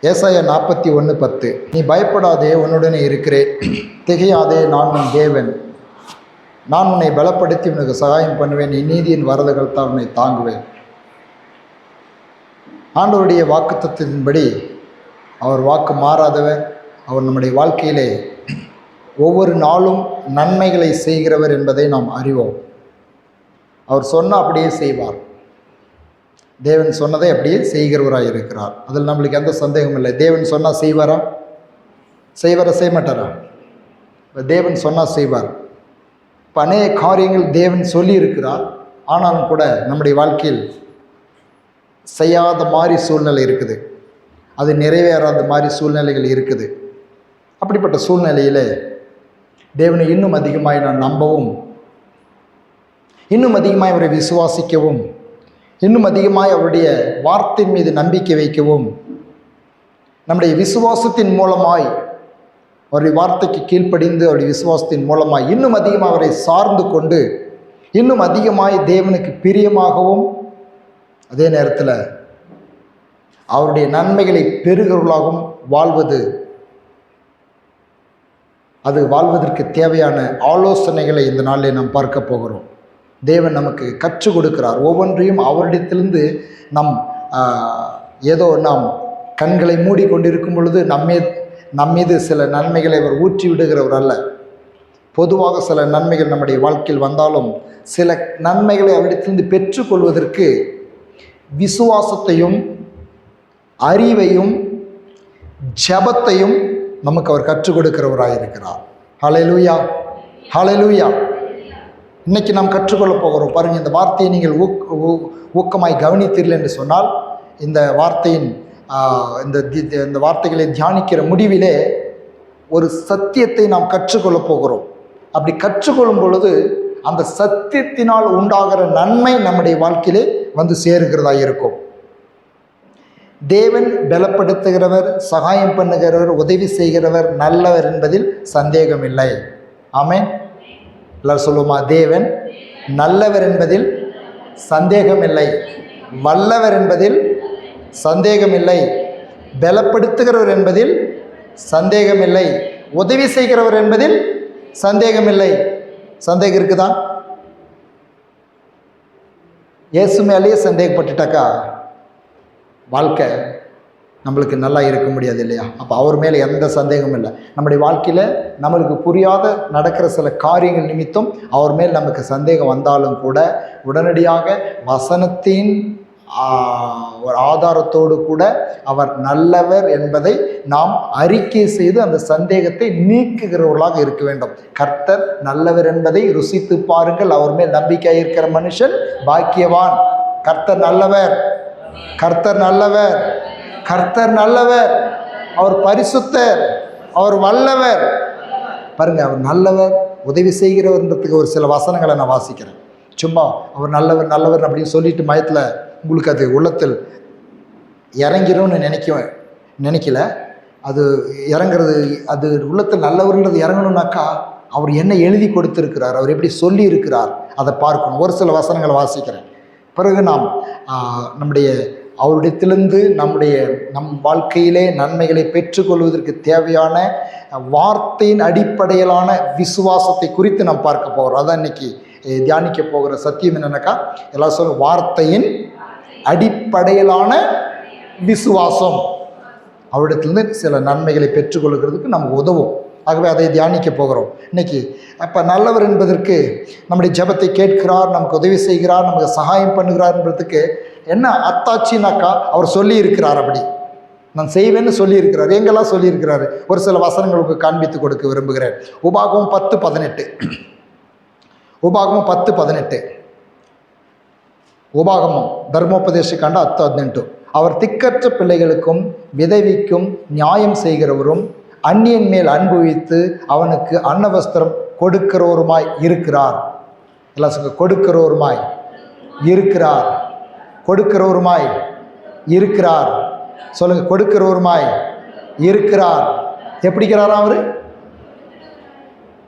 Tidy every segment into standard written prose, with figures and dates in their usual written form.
ஏசாயா 41:10. நீ பயப்படாதே, உன்னுடனே இருக்கிறேன், திகையாதே, நான் உன் தேவன், நான் உன்னை பலப்படுத்தி உனக்கு சகாயம் பண்ணுவேன், நீ நீதியின் வரதுகள்தான் உன்னை தாங்குவேன். ஆண்டவருடைய வாக்குத்தத்தின்படி அவர் வாக்கு மாறாதவர். அவர் நம்முடைய வாழ்க்கையிலே ஒவ்வொரு நாளும் நன்மைகளை செய்கிறவர் என்பதை நாம் அறிவோம். அவர் சொன்னால் அப்படியே செய்வார். தேவன் சொன்னதை அப்படியே செய்கிறவராக இருக்கிறார். அதில் நம்மளுக்கு எந்த சந்தேகமும் இல்லை. தேவன் சொன்னால் செய்வாரா? செய்ய மாட்டாரா? தேவன் சொன்னால் செய்வார். இப்போ அநேக காரியங்கள் தேவன் சொல்லி இருக்கிறார், ஆனாலும் கூட நம்முடைய வாழ்க்கையில் செய்யாத மாதிரி சூழ்நிலை இருக்குது, அது நிறைவேறாத மாதிரி சூழ்நிலைகள் இருக்குது. அப்படிப்பட்ட சூழ்நிலையில் தேவனை இன்னும் அதிகமாக நான் நம்பவும், இன்னும் அதிகமாக அவரை விசுவாசிக்கவும், இன்னும் அதிகமாக அவருடைய வார்த்தையின் மீது நம்பிக்கை வைக்கவும், நம்முடைய விசுவாசத்தின் மூலமாய் அவருடைய வார்த்தைக்கு கீழ்ப்படிந்து அவருடைய விசுவாசத்தின் மூலமாய் இன்னும் அதிகமாக அவரை சார்ந்து கொண்டு இன்னும் அதிகமாய் தேவனுக்கு பிரியமாகவும், அதே நேரத்தில் அவருடைய நன்மைகளை பெறுகிறவர்களாகவும் வாழ்வது, அது வாழ்வதற்கு தேவையான ஆலோசனைகளை இந்த நாளில் நாம் பார்க்க போகிறோம். தேவன் நமக்கு கற்றுக் கொடுக்கிறார். ஒவ்வொன்றையும் அவரிடத்திலிருந்து ஏதோ நாம் கண்களை மூடிக்கொண்டிருக்கும் பொழுது நம்மீது சில நன்மைகளை அவர் ஊற்றி விடுகிறவர் அல்ல. பொதுவாக சில நன்மைகள் நம்முடைய வாழ்க்கையில் வந்தாலும் சில நன்மைகளை அவரிடத்திலிருந்து பெற்றுக்கொள்வதற்கு விசுவாசத்தையும் அறிவையும் ஜெபத்தையும் நமக்கு அவர் கற்றுக் கொடுக்கிறவராக இருக்கிறார். ஹல்லேலூயா, ஹல்லேலூயா. இன்னைக்கு நாம் கற்றுக்கொள்ள போகிறோம். பாருங்கள், இந்த வார்த்தையை நீங்கள் ஊக்கமாய் கவனித்தீர்கள் என்று சொன்னால், இந்த வார்த்தையின் இந்த வார்த்தைகளை தியானிக்கிற முடிவிலே ஒரு சத்தியத்தை நாம் கற்றுக்கொள்ள போகிறோம். அப்படி கற்றுக்கொள்ளும் பொழுது அந்த சத்தியத்தினால் உண்டாகிற நன்மை நம்முடைய வாழ்க்கையிலே வந்து சேருகிறதா இருக்கும். தேவன் பலப்படுத்துகிறவர், சகாயம் பண்ணுகிறவர், உதவி செய்கிறவர், நல்லவர் என்பதில் சந்தேகமில்லை. ஆமென். எல்லாரும் சொல்லுவோமா? தேவன் நல்லவர் என்பதில் சந்தேகமில்லை, வல்லவர் என்பதில் சந்தேகமில்லை, பலப்படுத்துகிறவர் என்பதில் சந்தேகமில்லை, உதவி செய்கிறவர் என்பதில் சந்தேகமில்லை. சந்தேகம் இருக்குதா? இயேசு மேலேயே சந்தேகப்பட்டுட்டாக்கா வாழ்க்கை நம்மளுக்கு நல்லா இருக்க முடியாது இல்லையா? அப்போ அவர் மேலே எந்த சந்தேகமும் இல்லை. நம்முடைய வாழ்க்கையில் நம்மளுக்கு புரியாத நடக்கிற சில காரியங்கள் நிமித்தம் அவர் மேல் நமக்கு சந்தேகம் வந்தாலும் கூட உடனடியாக வசனத்தின் ஒரு ஆதாரத்தோடு கூட அவர் நல்லவர் என்பதை நாம் அறிக்கை செய்து அந்த சந்தேகத்தை நீக்குகிறவர்களாக இருக்க வேண்டும். கர்த்தர் நல்லவர் என்பதை ருசித்து பாருங்கள், அவர் மேல் நம்பிக்கை இருக்கிற மனுஷன் பாக்கியவான். கர்த்தர் நல்லவர், கர்த்தர் நல்லவர், கர்த்தர் நல்லவர், அவர் பரிசுத்தர், அவர் வல்லவர். பாருங்க, அவர் நல்லவர், உதவி செய்கிறவர்ன்றதுக்கு ஒரு சில வசனங்களை நான் வாசிக்கிறேன். சும்மா அவர் நல்லவர் நல்லவர் அப்படின்னு சொல்லிட்டு மயத்தில் உங்களுக்கு அது உள்ளத்தில் இறங்கிரும்னு நினைக்கல. அது இறங்குறது, அது உள்ளத்தில் நல்லவர்ன்றது இறங்கணும்னாக்கா அவர் என்ன எழுதி கொடுத்துருக்கிறார், அவர் எப்படி சொல்லி இருக்கிறார், அதை பார்க்கணும். ஒரு சில வசனங்களை வாசிக்கிறேன். பிறகு நாம் நம்முடைய அவரிடத்திலிருந்து நம் வாழ்க்கையிலே நன்மைகளை பெற்றுக்கொள்வதற்கு தேவையான வார்த்தையின் அடிப்படையிலான விசுவாசத்தை குறித்து நாம் பார்க்க போகிறோம். அதான் இன்னைக்கு தியானிக்க போகிற சத்தியம் என்னன்னாக்கா, எல்லாம் சொல்லும் வார்த்தையின் அடிப்படையிலான விசுவாசம் அவரிடத்திலிருந்து சில நன்மைகளை பெற்றுக்கொள்கிறதுக்கு நமக்கு உதவும். ஆகவே அதை தியானிக்க போகிறோம் இன்னைக்கு. அப்போ நல்லவர் என்பதற்கு நம்முடைய ஜெபத்தை கேட்கிறார், நமக்கு உதவி செய்கிறார், நமக்கு சகாயம் பண்ணுகிறார் என்பதுக்கு என்ன அத்தாட்சினாக்கா அவர் சொல்லி இருக்கிறார், அப்படி நான் செய்வேன்னு சொல்லியிருக்கிறார். எங்கெல்லாம் சொல்லியிருக்கிறாரு ஒரு சில வசனங்களுக்கு காண்பித்து கொடுக்க விரும்புகிறேன். உபாகமம் 10:18. உபாகமம் 10:18. உபாகமம் தர்மோபதேச காண்ட 10:18. அவர் திக்கற்ற பிள்ளைகளுக்கும் விதவிக்கும் நியாயம் செய்கிறவரும் அந்நியன் மேல் அன்பு வைத்து அவனுக்கு அன்னவஸ்திரம் கொடுக்கிறவருமாய் இருக்கிறார். எல்லாம் சொல்லுங்க, கொடுக்கிறவருமாய் இருக்கிறார், கொடுக்கிறவருமாய் இருக்கிறார். சொல்லுங்க, கொடுக்கிறவருமாய் இருக்கிறார். எப்படிக்கிறாரா அவரு?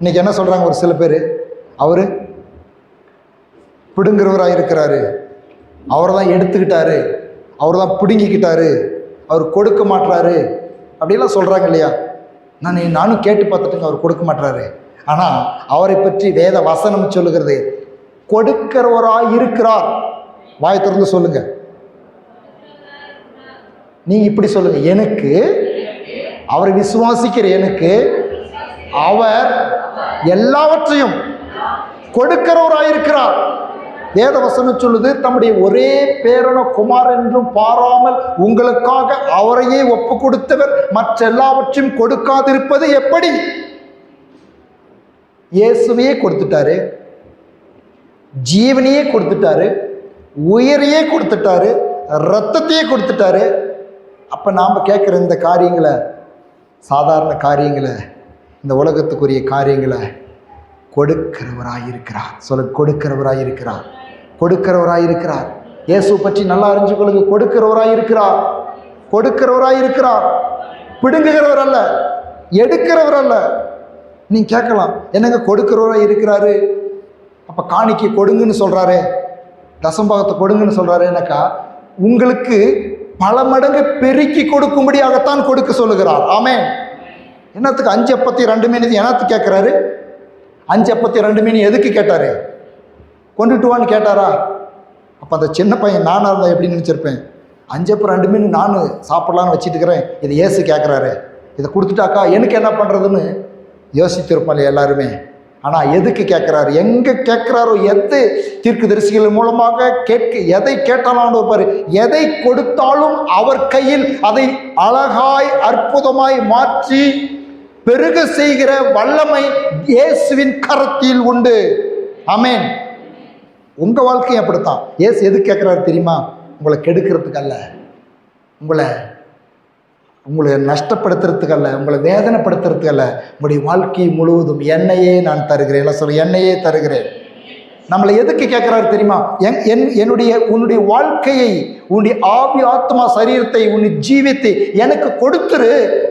இன்னைக்கு என்ன சொல்றாங்க ஒரு சில பேர், அவரு பிடுங்கிறவராக இருக்கிறாரு, அவர் தான் எடுத்துக்கிட்டாரு, அவர் தான் பிடுங்கிக்கிட்டாரு, அவர் கொடுக்க மாட்டாரு அப்படிலாம் சொல்கிறாங்க இல்லையா. நானும் கேட்டு பார்த்துட்டுங்க, அவர் கொடுக்க மாட்டாரு. ஆனால் அவரை பற்றி வேத வசனம் சொல்லுகிறது, கொடுக்கிறவராய் இருக்கிறார். வாய் திறந்து சொல்லுங்க. நீங்க இப்படி சொல்லுங்க, எனக்கு அவரை விசுவாசிக்கிற எனக்கு அவர் எல்லாவற்றையும் கொடுக்கிறவராயிருக்கிறார். வேத வசனம் சொல்லுது, தம்முடைய ஒரே பேரன குமார் என்றும் பாராமல் உங்களுக்காக அவரையே ஒப்பு கொடுத்தவர் மற்ற எல்லாவற்றையும் கொடுக்காதிருப்பது எப்படி? இயேசுவையே கொடுத்துட்டாரு, ஜீவனையே கொடுத்துட்டாரு, உயிரையே கொடுத்துட்டாரு, ரத்தத்தையே கொடுத்துட்டாரு. அப்ப நாம கேட்கிற இந்த காரியங்களை, சாதாரண காரியங்களை, இந்த உலகத்துக்குரிய காரியங்களை கொடுக்கிறவராயிருக்கிறார். சொல்ல, கொடுக்கிறவராயிருக்கிறார், கொடுக்கிறவராயிருக்கிறார். இயேசு பற்றி நல்லா அறிஞ்சுக்கொள்ளுங்க. கொடுக்கிறவராயிருக்கிறார், கொடுக்கிறவராயிருக்கிறார். பிடுங்குகிறவர் அல்ல, எடுக்கிறவர் அல்ல. நீங்க கேட்கலாம், என்னங்க கொடுக்கிறவராய் இருக்கிறாரு, அப்ப காணிக்கை கொடுங்கன்னு சொல்றாரு, தசம்பாகத்தை கொடுங்கன்னு சொல்றாரு. எனக்கா உங்களுக்கு பல மடங்கு பெருக்கி கொடுக்கும்படியாகத்தான் கொடுக்க சொல்லுகிறார். ஆமென். என்னத்துக்கு 5 அப்பத்தி 2 மீன் என்னத்துக்கு கேட்கிறாரு? 5 அப்பத்தி 2 மீன் எதுக்கு கேட்டாரு? கொண்டுட்டு வான்னு கேட்டாரா? அப்போ அந்த சின்ன பையன் நானாக இருந்தால் எப்படி நினச்சிருப்பேன்? 5 அப்பம் 2 மீன் நான் சாப்பிட்லான்னு வச்சுட்டு இருக்கிறேன், இது ஏசு கேட்குறாரு, இதை கொடுத்துட்டாக்கா எனக்கு என்ன பண்ணுறதுன்னு யோசித்திருப்பாங்க எல்லாருமே. ஆனால் எதுக்கு கேட்குறாரு, எங்கே கேட்குறாரோ, எது தீர்க்கதரிசிகள் மூலமாக எதை கேட்டாலும் இருப்பார். எதை கொடுத்தாலும் அவர் கையில் அதை அழகாய் அற்புதமாய் மாற்றி பெருக செய்கிற வல்லமை இயேசுவின் கரத்தில் உண்டு. ஆமென். உங்க வாழ்க்கையும் அப்படித்தான். இயேசு எது கேட்குறாரு தெரியுமா? உங்களை கெடுக்கிறதுக்கு அல்ல, உங்களை நஷ்டப்படுத்துறதுக்கு அல்ல, உங்களை வேதனைப்படுத்துறதுக்கு அல்ல. உங்களுடைய வாழ்க்கை முழுவதும் என்னையே நான் தருகிறேன். எல்லாம் சொல்ல, என்னையே தருகிறேன். நம்மளை எதுக்கு கேட்குறாரு தெரியுமா? உன்னுடைய வாழ்க்கையை, உன்னுடைய ஆவி ஆத்மா சரீரத்தை, உன்னுடைய ஜீவியத்தை எனக்கு கொடுத்துரு.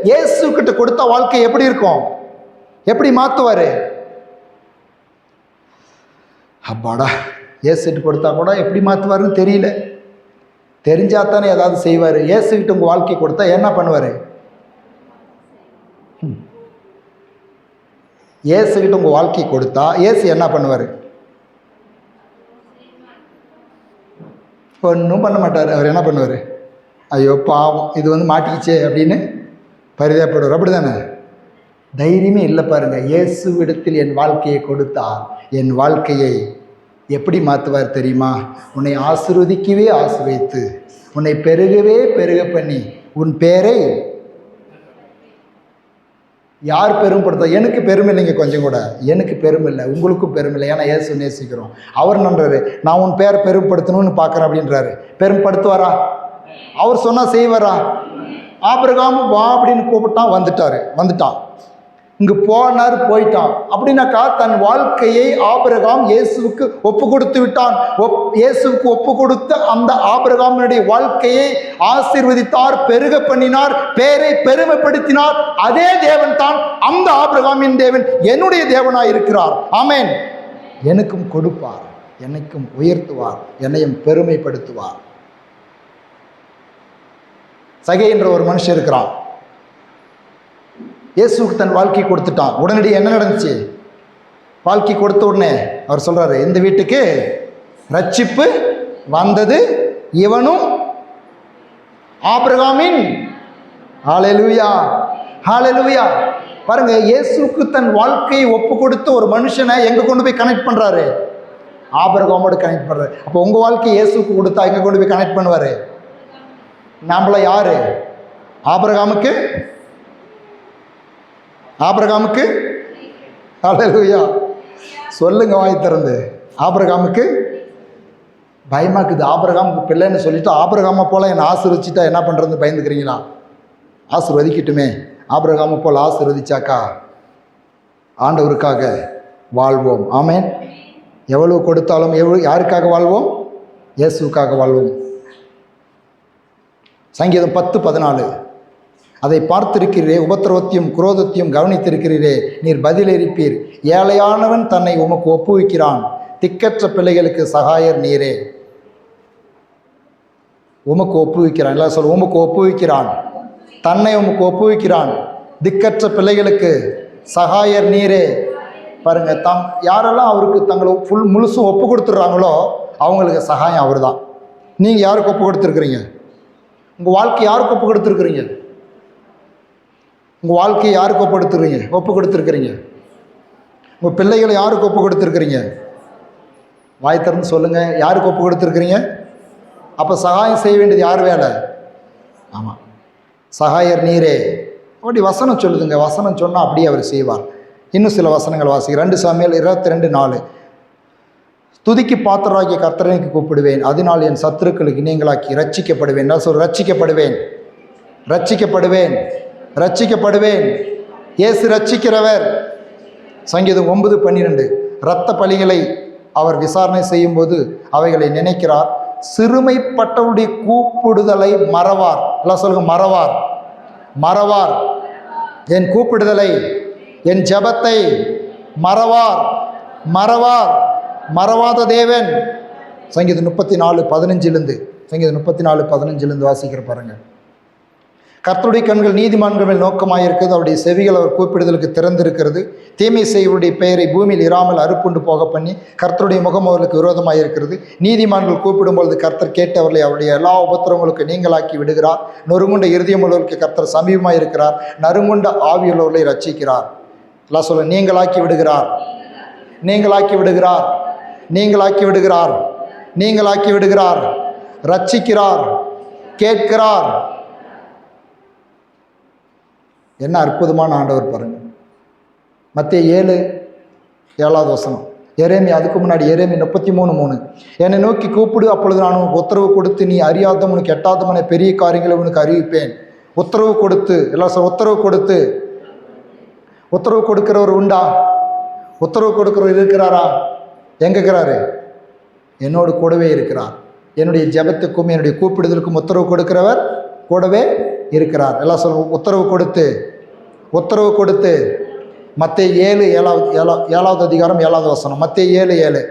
இயேசு கிட்ட கொடுத்த வாழ்க்கை எப்படி இருக்கும்? எப்படி மாற்றுவாரு? அப்பாடா, இயேசுட்டு கொடுத்தா கூட எப்படி மாற்றுவாருன்னு தெரியல. தெரிஞ்சாத்தானே ஏதாவது செய்வார். இயேசுகிட்ட உங்கள் வாழ்க்கை கொடுத்தா என்ன பண்ணுவார்? இயேசுகிட்ட உங்கள் வாழ்க்கை கொடுத்தா இயேசு என்ன பண்ணுவார்? ஒன்றும் பண்ண மாட்டார். அவர் என்ன பண்ணுவார்? ஐயோ பாவம், இது மாட்டிக்கிச்சே அப்படின்னு பரிதாபப்படுவார். அப்படி தானே? தைரியமே இல்லை பாருங்க. இயேசுவிடத்தில் என் வாழ்க்கையை கொடுத்தால் என் வாழ்க்கையை எப்படி மாற்றுவார் தெரியுமா? உன்னை ஆசீர்வதிக்கவே ஆசீர்வதித்து, உன்னை பெருகவே பெருக பண்ணி, உன் பேரை யார் பெருமைப்படுத்த? எனக்கு பெருமை இல்லைங்க, கொஞ்சம் கூட எனக்கு பெருமை இல்லை, உங்களுக்கும் பெருமை இல்லை. ஏன்னா இயேசு நேசிக்கிறோம். அவர் நன்றாரு, நான் உன் பேரை பெருமைப்படுத்தணும்னு பார்க்குறேன் அப்படின்றாரு. பெருமைப்படுத்துவாரா? அவர் சொன்னால் செய்வாரா? ஆபிரகாம் வா அப்படின்னு கூப்பிட்டான், வந்துட்டான். இங்கு போனார், போயிட்டான். அப்படின்னாக்கா தன் வாழ்க்கையை ஆபிரகாம் இயேசுவுக்கு ஒப்பு கொடுத்து விட்டான். இயேசுவுக்கு ஒப்பு கொடுத்த அந்த ஆபிரகாமினுடைய வாழ்க்கையை ஆசீர்வதித்தார், பெருக பண்ணினார், பேரை பெருமைப்படுத்தினார். அதே தேவன் தான் அந்த ஆபிரகாமின் தேவன் என்னுடைய தேவனாய் இருக்கிறார். ஆமென். எனக்கும் கொடுப்பார், என்னைக்கும் உயர்த்துவார், என்னையும் பெருமைப்படுத்துவார். சகை என்ற ஒரு மனுஷன் இருக்கிறான். இயேசுக்கு தன் வாழ்க்கை கொடுத்துட்டான். உடனடி என்ன நடந்துச்சு? வாழ்க்கை கொடுத்த உடனே அவர் சொல்றாரு, இந்த வீட்டுக்கு ரட்சிப்பு வந்தது, இவனும் ஆபிரகாமின். ஹல்லேலூயா, ஹல்லேலூயா. பாருங்க, இயேசுக்கு தன் வாழ்க்கையை ஒப்பு கொடுத்த ஒரு மனுஷனை எங்க கொண்டு போய் கனெக்ட் பண்றாரு? ஆபிரகாமோடு கனெக்ட் பண்றாரு. அப்போ உங்க வாழ்க்கையை இயேசுக்கு கொடுத்தா எங்க கொண்டு போய் கனெக்ட் பண்ணுவாரு? நம்மள யாரு? ஆபிரகாமுக்கு ஹல்லேலூயா சொல்லுங்க வாய் திறந்து. ஆபிரகாமுக்கு பயமாக்குது. ஆபிரகாமுக்கு பிள்ளைன்னு சொல்லிட்டு ஆபிரகாமை போல என்னை ஆசீர்வதிச்சிட்டா என்ன பண்ணுறது பயந்துக்கிறீங்களா? ஆசீர்வதிக்கட்டுமே. ஆபிரகாமை போல் ஆசீர்வதிச்சாக்கா ஆண்டவருக்காக வாழ்வோம். ஆமென். எவ்வளவு கொடுத்தாலும் யாருக்காக வாழ்வோம்? இயேசுக்காக வாழ்வோம். சங்கீதம் 10:14. அதை பார்த்திருக்கிறீரே, உபத்திரவத்தையும் குரோதத்தையும் கவனித்திருக்கிறீரே, நீர் பதிலளிப்பீர். ஏழையானவன் தன்னை உமக்கு ஒப்புவிக்கிறான், திக்கற்ற பிள்ளைகளுக்கு சகாயர் நீரே. உமக்கு ஒப்புவிக்கிறான். எல்லாம் சொல்ல, உமக்கு ஒப்புவிக்கிறான், தன்னை உமக்கு ஒப்புவிக்கிறான். திக்கற்ற பிள்ளைகளுக்கு சகாயர் நீரே. பாருங்க, யாரெல்லாம் அவருக்கு தங்களை முழுசும் ஒப்பு கொடுத்துட்றாங்களோ அவங்களுக்கு சகாயம் அவர் தான். நீங்கள் யாருக்கு ஒப்பு கொடுத்துருக்குறீங்க? உங்கள் வாழ்க்கை யாருக்கு ஒப்பு கொடுத்துருக்குறீங்க? உங்கள் வாழ்க்கையை யாருக்கு ஒப்பு கொடுத்துருக்குறீங்க? உங்கள் பிள்ளைகளை யாருக்கு ஒப்பு கொடுத்துருக்குறீங்க? வாய் திறந்து சொல்லுங்கள், யாருக்கு ஒப்பு கொடுத்துருக்குறீங்க? அப்போ சகாயம் செய்ய வேண்டியது யார் வேலை? ஆமாம், சகாயர் நீரே. அப்படி வசனம் சொல்லுதுங்க. வசனம் சொன்னால் அப்படியே அவர் செய்வார். இன்னும் சில வசனங்கள் வாசிக்க. 2 சாமுவேல் 22:4. துதிக்கு பாத்திரராகிய கர்த்தருக்கு கூப்பிடுவேன், அதனால் என் சத்துருக்களுக்கு நீங்களாக்கி ரட்சிக்கப்படுவேன். நான் சொல், ரட்சிக்கப்படுவேன், ரட்சிக்கப்படுவேன், ரட்சிக்கப்படுவேன். இயேசு ரட்சிக்கிறவர். சங்கீதம் 9:12. இரத்த பலிகளை அவர் விசாரணை செய்யும்போது அவைகளை நினைக்கிறார். சிறுமைப்பட்டவருடைய கூப்பிடுதலை மறவார். எல்லாம் சொல்லுங்க, மறவார், மறவார். என் கூப்பிடுதலை, என் ஜெபத்தை மறவார், மறவார். மறவாத தேவன். சங்கீதம் 34:15 சங்கீதம் 34:15 வாசிக்கிற பாருங்க. கர்த்தருடைய கண்கள் நீதிமான்கள் மேல் நோக்கமாயிருக்கிறது, அவருடைய செவிகள் அவர் கூப்பிடுதலுக்கு திறந்திருக்கிறது. தீமை செய்வருடைய பெயரை பூமியில் இராமல் அறுப்புண்டு போக பண்ணி கர்த்தருடைய முகம் அவர்களுக்கு விரோதமாயிருக்கிறது. நீதிமான்கள் கூப்பிடும்பொழுது கர்த்தர் கேட்டவர்களை அவருடைய எல்லா உபத்திரங்களுக்கு நீங்களாக்கி விடுகிறார். நொறுங்குண்ட இருதயம் உள்ளவர்களுக்கு கர்த்தர் சமீபமாயிருக்கிறார். நறுங்குண்ட ஆவியுள்ளவர்களை ரட்சிக்கிறார். எல்லாம் சொல்ல, நீங்களாக்கி விடுகிறார், நீங்களாக்கி விடுகிறார், நீங்களாக்கி விடுகிறார், நீங்களாக்கி விடுகிறார். ரட்சிக்கிறார், கேட்கிறார். என்ன அற்புதமான ஆண்டவர் பாருங்க. மத்தேயு 7:7 எரேமி, அதுக்கு முன்னாடி எரேமி 33:3. என்னை நோக்கி கூப்பிடு, அப்பொழுது நான் உனக்கு உத்தரவு கொடுத்து நீ அறியாத உனக்கு எட்டாதமான பெரிய காரியங்களை உனக்கு அறிவிப்பேன். உத்தரவு கொடுத்து, எல்லாம் சொல்ல, உத்தரவு கொடுத்து. உத்தரவு கொடுக்கிறவர் உண்டா? உத்தரவு கொடுக்கிறவர் இருக்கிறாரா? எங்கே இருக்கிறாரு? என்னோடு கூடவே இருக்கிறார். என்னுடைய ஜெபத்துக்கும் என்னுடைய கூப்பிடுதலுக்கும் உத்தரவு கொடுக்கிறவர் கூடவே இருக்கிறார். எல்லாம் சொல்லுவோம், உத்தரவு கொடுத்து, உத்தரவு கொடுத்து. மத்தேயு 7:7 மத்தேயு 7:7.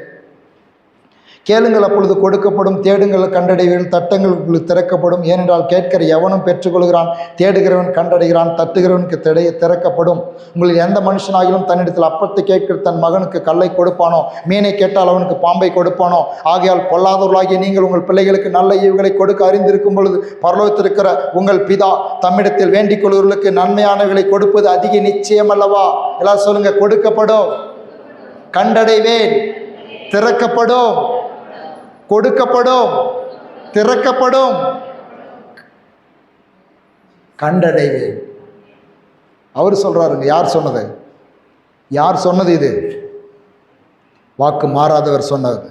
கேளுங்கள் அப்பொழுது கொடுக்கப்படும், தேடுங்கள் கண்டடைவீர்கள், தட்டங்கள் திறக்கப்படும். ஏனென்றால் கேட்கிற எவனும் பெற்றுக்கொள்கிறான், தேடுகிறவன் கண்டடைகிறான், தட்டுகிறவனுக்கு திறக்கப்படும். உங்களில் எந்த மனுஷனாகிலும் தன்னிடத்தில் அப்பத்தை கேட்கிற தன் மகனுக்கு கல்லை கொடுப்பானோ, மீனை கேட்டால் அவனுக்கு பாம்பை கொடுப்பானோ? ஆகையால் பொல்லாதவர்களாகிய நீங்கள் உங்கள் பிள்ளைகளுக்கு நல்ல ஈவுகளை கொடுக்க அறிந்திருக்கும் பொழுது பரலோகத்திலிருக்கிற உங்கள் பிதா தம்மிடத்தில் வேண்டிக் கொள்வர்களுக்கு நன்மையானவைகளை கொடுப்பது அதிக நிச்சயம் அல்லவா? எல்லாம் சொல்லுங்க, கொடுக்கப்படும், கண்டடைவேன், திறக்கப்படும், கொடுக்கப்படும், திறக்கப்படும், கண்டடைவேன். அவர் சொல்றாருங்க. யார் சொன்னது? யார் சொன்னது? இது வாக்கு மாறாதவர் சொன்னது.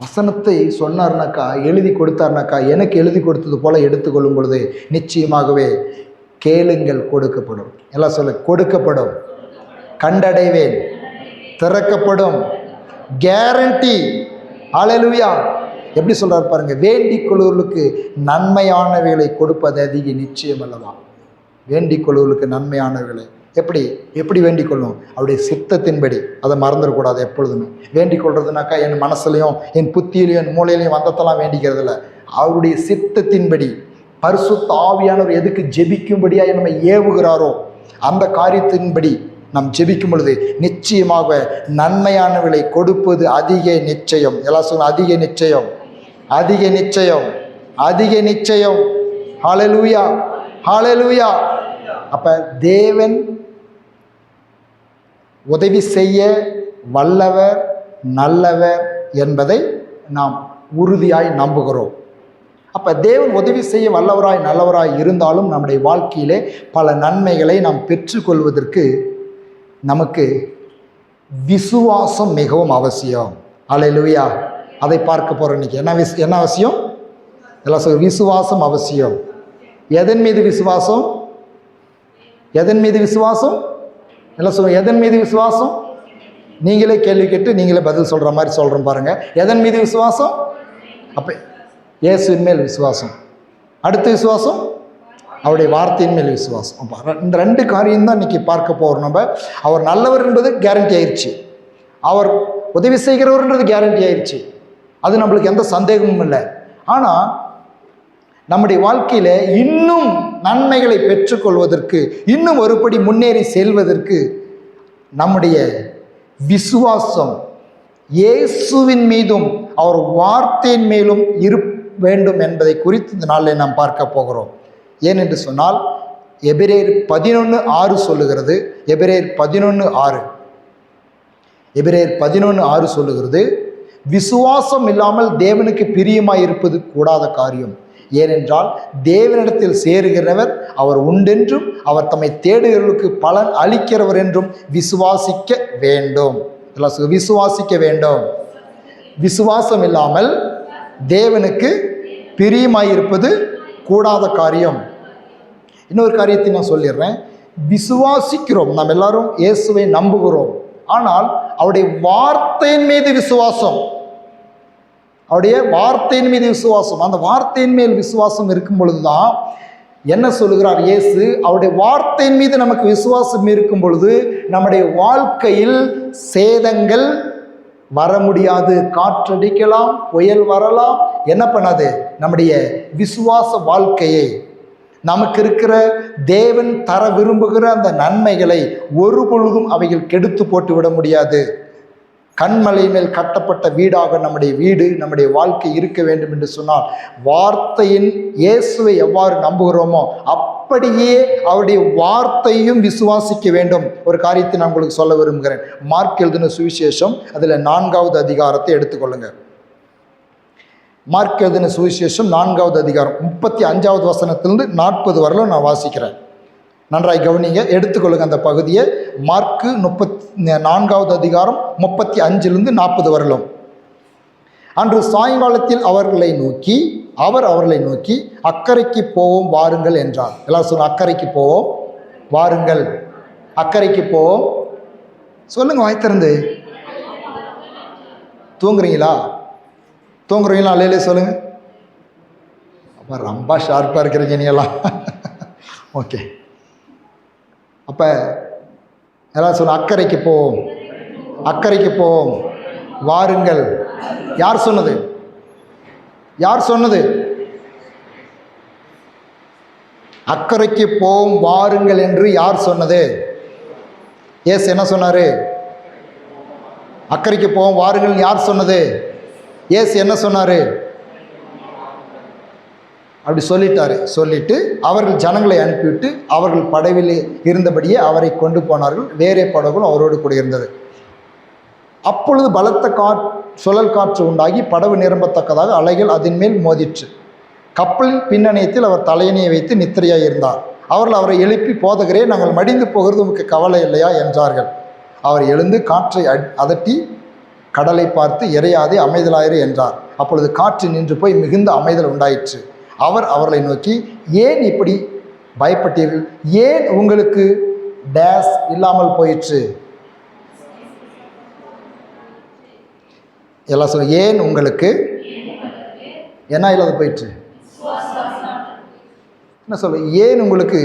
வசனத்தை சொன்னார்னாக்கா, எழுதி கொடுத்தார்னாக்கா, எனக்கு எழுதி கொடுத்தது போல எடுத்துக்கொள்ளும் பொழுது நிச்சயமாகவே கேளுங்கள் கொடுக்கப்படும். எல்லாம் சொல்ல, கொடுக்கப்படும், கண்டடைவேன், திறக்கப்படும், கேரண்டி. ஹல்லேலூயா. எப்படி சொல்றாரு பாருங்க, வேண்டிக் கொள்வர்களுக்கு நன்மையானவைகளை கொடுப்பது அதிக நிச்சயம் அல்லவா? வேண்டிக் கொள்வர்களுக்கு நன்மையானவைகளை எப்படி எப்படி வேண்டிக் கொள்ளும்? அவருடைய சித்தத்தின்படி. அதை மறந்துடக்கூடாது எப்பொழுதுமே. வேண்டிக் கொள்றதுனாக்கா என் மனசுலையும் என் புத்தியிலையும் என் மூளையிலையும் வந்தத்தெல்லாம் வேண்டிக்கிறது இல்லை. அவருடைய சித்தத்தின்படி. பரிசுத்த ஆவியானவர் எதுக்கு ஜெபிக்கும்படியாக நம்ம ஏவுகிறாரோ அந்த காரியத்தின்படி நாம் ஜெபிக்கும் பொழுது நிச்சயமாக நன்மையானவர்களை கொடுப்பது அதிக நிச்சயம். எல்லாம் சொல்லுங்க, அதிக நிச்சயம், அதிக நிச்சயம், அதிக நிச்சயம். ஹல்லேலூயா, ஹல்லேலூயா. அப்ப தேவன் உதவி செய்ய வல்லவர், நல்லவர் என்பதை நாம் உறுதியாய் நம்புகிறோம். அப்போ தேவன் உதவி செய்ய வல்லவராய் நல்லவராய் இருந்தாலும் நம்முடைய வாழ்க்கையிலே பல நன்மைகளை நாம் பெற்றுக்கொள்வதற்கு நமக்கு விசுவாசம் மிகவும் அவசியம். ஹல்லேலூயா. அதை பார்க்க போகிறோம் இன்னைக்கு. என்ன அவசியம்? எல்லாம் சொல்ல, விசுவாசம் அவசியம். எதன் மீது விசுவாசம்? எதன் மீது விசுவாசம்? எல்லாம் சொல்லுங்க, எதன் மீது விசுவாசம்? நீங்களே கேள்வி கேட்டு நீங்களே பதில் சொல்கிற மாதிரி சொல்கிறோம் பாருங்க. எதன் மீது விசுவாசம்? அப்போ இயேசுவின் மேல் விசுவாசம். அடுத்த விசுவாசம் அவருடைய வார்த்தையின் மேல் விசுவாசம். இந்த ரெண்டு காரியம்தான் இன்னைக்கு பார்க்க போகிறோம். நம்ம அவர் நல்லவர் என்பது கேரண்டி ஆயிடுச்சு, அவர் உதவி செய்கிறவர்ன்றது கேரண்டி ஆயிடுச்சு. அது நம்மளுக்கு எந்த சந்தேகமும் இல்லை. ஆனால் நம்முடைய வாழ்க்கையில இன்னும் நன்மைகளை பெற்றுக்கொள்வதற்கு, இன்னும் ஒருபடி முன்னேறி செல்வதற்கு நம்முடைய விசுவாசம் இயேசுவின் மீதும் அவர் வார்த்தையின் மேலும் வேண்டும் என்பதை குறித்து இந்த நாளில் நாம் பார்க்க போகிறோம். ஏனென்று சொன்னால் எபிரேயர் 11:6 சொல்லுகிறது. எபிரேயர் 11:6 சொல்லுகிறது, விசுவாசம் இல்லாமல் தேவனுக்கு பிரியமாய் இருப்பது கூடாத காரியம். ஏனென்றால் தேவனிடத்தில் சேருகிறவர் அவர் உண்டென்றும் அவர் தம்மை தேடுகிறவர்களுக்கு பலன் அளிக்கிறவர் என்றும் விசுவாசிக்க வேண்டும். விசுவாசிக்க வேண்டும். விசுவாசம் இல்லாமல் தேவனுக்கு பிரியமாயிருப்பது கூடாத காரியம். இன்னொரு காரியத்தை நான் சொல்லிடுறேன். விசுவாசிக்கிறோம், நாம் எல்லாரும் இயேசுவை நம்புகிறோம். ஆனால் அவருடைய வார்த்தையின் மீது விசுவாசம், அவருடைய வார்த்தையின் மீது விசுவாசம், அந்த வார்த்தையின் மேல் விசுவாசம் இருக்கும் பொழுதுதான் என்ன சொல்லுகிறார் இயேசு, அவருடைய வார்த்தையின் மீது நமக்கு விசுவாசம் இருக்கும் பொழுது நம்முடைய வாழ்க்கையில் சேதங்கள் வர முடியாது. காற்றடிக்கலாம், புயல் வரலாம், என்ன பண்ணாது, நம்முடைய விசுவாச வாழ்க்கையை, நமக்கு இருக்கிற தேவன் தர விரும்புகிற அந்த நன்மைகளை ஒரு பொழுதும் அவைகள் கெடுத்து போட்டு விட முடியாது. கண்மலை மேல் கட்டப்பட்ட வீடாக நம்முடைய வீடு, நம்முடைய வாழ்க்கை இருக்க வேண்டும் என்று சொன்னால் வார்த்தையின் இயேசுவை எவ்வாறு நம்புகிறோமோ அப்படியே அவருடைய வார்த்தையும் விசுவாசிக்க வேண்டும். ஒரு காரியத்தை நான் உங்களுக்கு சொல்ல விரும்புகிறேன். மார்க் எழுதின சுவிசேஷம் அதில் 4வது அதிகாரத்தை எடுத்துக்கொள்ளுங்க. மார்க் எழுதின சுவிசேஷம் 4வது அதிகாரம் 35வது வசனத்திலிருந்து 40 வரலும் நான் வாசிக்கிறேன். நன்றாய் கவனிங்க, எடுத்துக்கொள்ளுங்க அந்த பகுதியை. மார்க்கு 4வது அதிகாரம் 35லிருந்து 40 வரலும். அன்று சாயங்காலத்தில் அவர் அவர்களை நோக்கி அக்கறைக்கு போவோம் வாருங்கள் என்றார். எல்லாரும் சொல்லுங்க, அக்கறைக்கு போவோம் வாருங்கள். அக்கறைக்கு போவோம் சொல்லுங்க, வாய் திறந்து. தூங்குறீங்களா? அல்லையிலே சொல்லுங்க. அப்போ ரொம்ப ஷார்ப்பாக இருக்கிறீங்க நீங்களாம். ஓகே, அப்போ எல்லாம் சொல்ல, அக்கறைக்கு போவோம், அக்கறைக்கு போவோம் வாருங்கள். யார் சொன்னது? அக்கறைக்கு போவோம் வாருங்கள் என்று யார் சொன்னது? இயேசு என்ன சொன்னாரு? அக்கறைக்கு போவோம் வாருங்கள் யார் சொன்னது? இயேசு என்ன சொன்னாரு? அப்படி சொல்லிட்டு அவர்கள் ஜனங்களை அனுப்பிவிட்டு அவர்கள் படவில் இருந்தபடியே அவரை கொண்டு போனார்கள். வேறே படகுகளும் அவரோடு கூட இருந்தது. அப்பொழுது பலத்த சுழல் காற்று உண்டாகி படகு நிரம்பத்தக்கதாக அலைகள் அதன் மேல் மோதிற்று. கப்பலின் பின்னணியத்தில் அவர் தலையணையை வைத்து நித்திரையாய் இருந்தார். அவர்கள் அவரை எழுப்பி, போதகரே, நாங்கள் மடிந்து போகிறது உமக்கு கவலை இல்லையா என்றார்கள். அவர் எழுந்து காற்றை அதட்டி கடலை பார்த்து, எறையாதே, அமைதலாயிரு என்றார். அப்பொழுது காற்று நின்று போய் மிகுந்த அமைதல் உண்டாயிற்று. அவர் அவர்களை நோக்கி, ஏன் இப்படி பயப்பட்டீர்கள்? ஏன் உங்களுக்கு டேஸ் இல்லாமல் போயிற்று? எல்லாம் சொல்ல, ஏன் உங்களுக்கு என்ன இல்லாத போயிற்று? என்ன சொல்ல, ஏன் உங்களுக்கு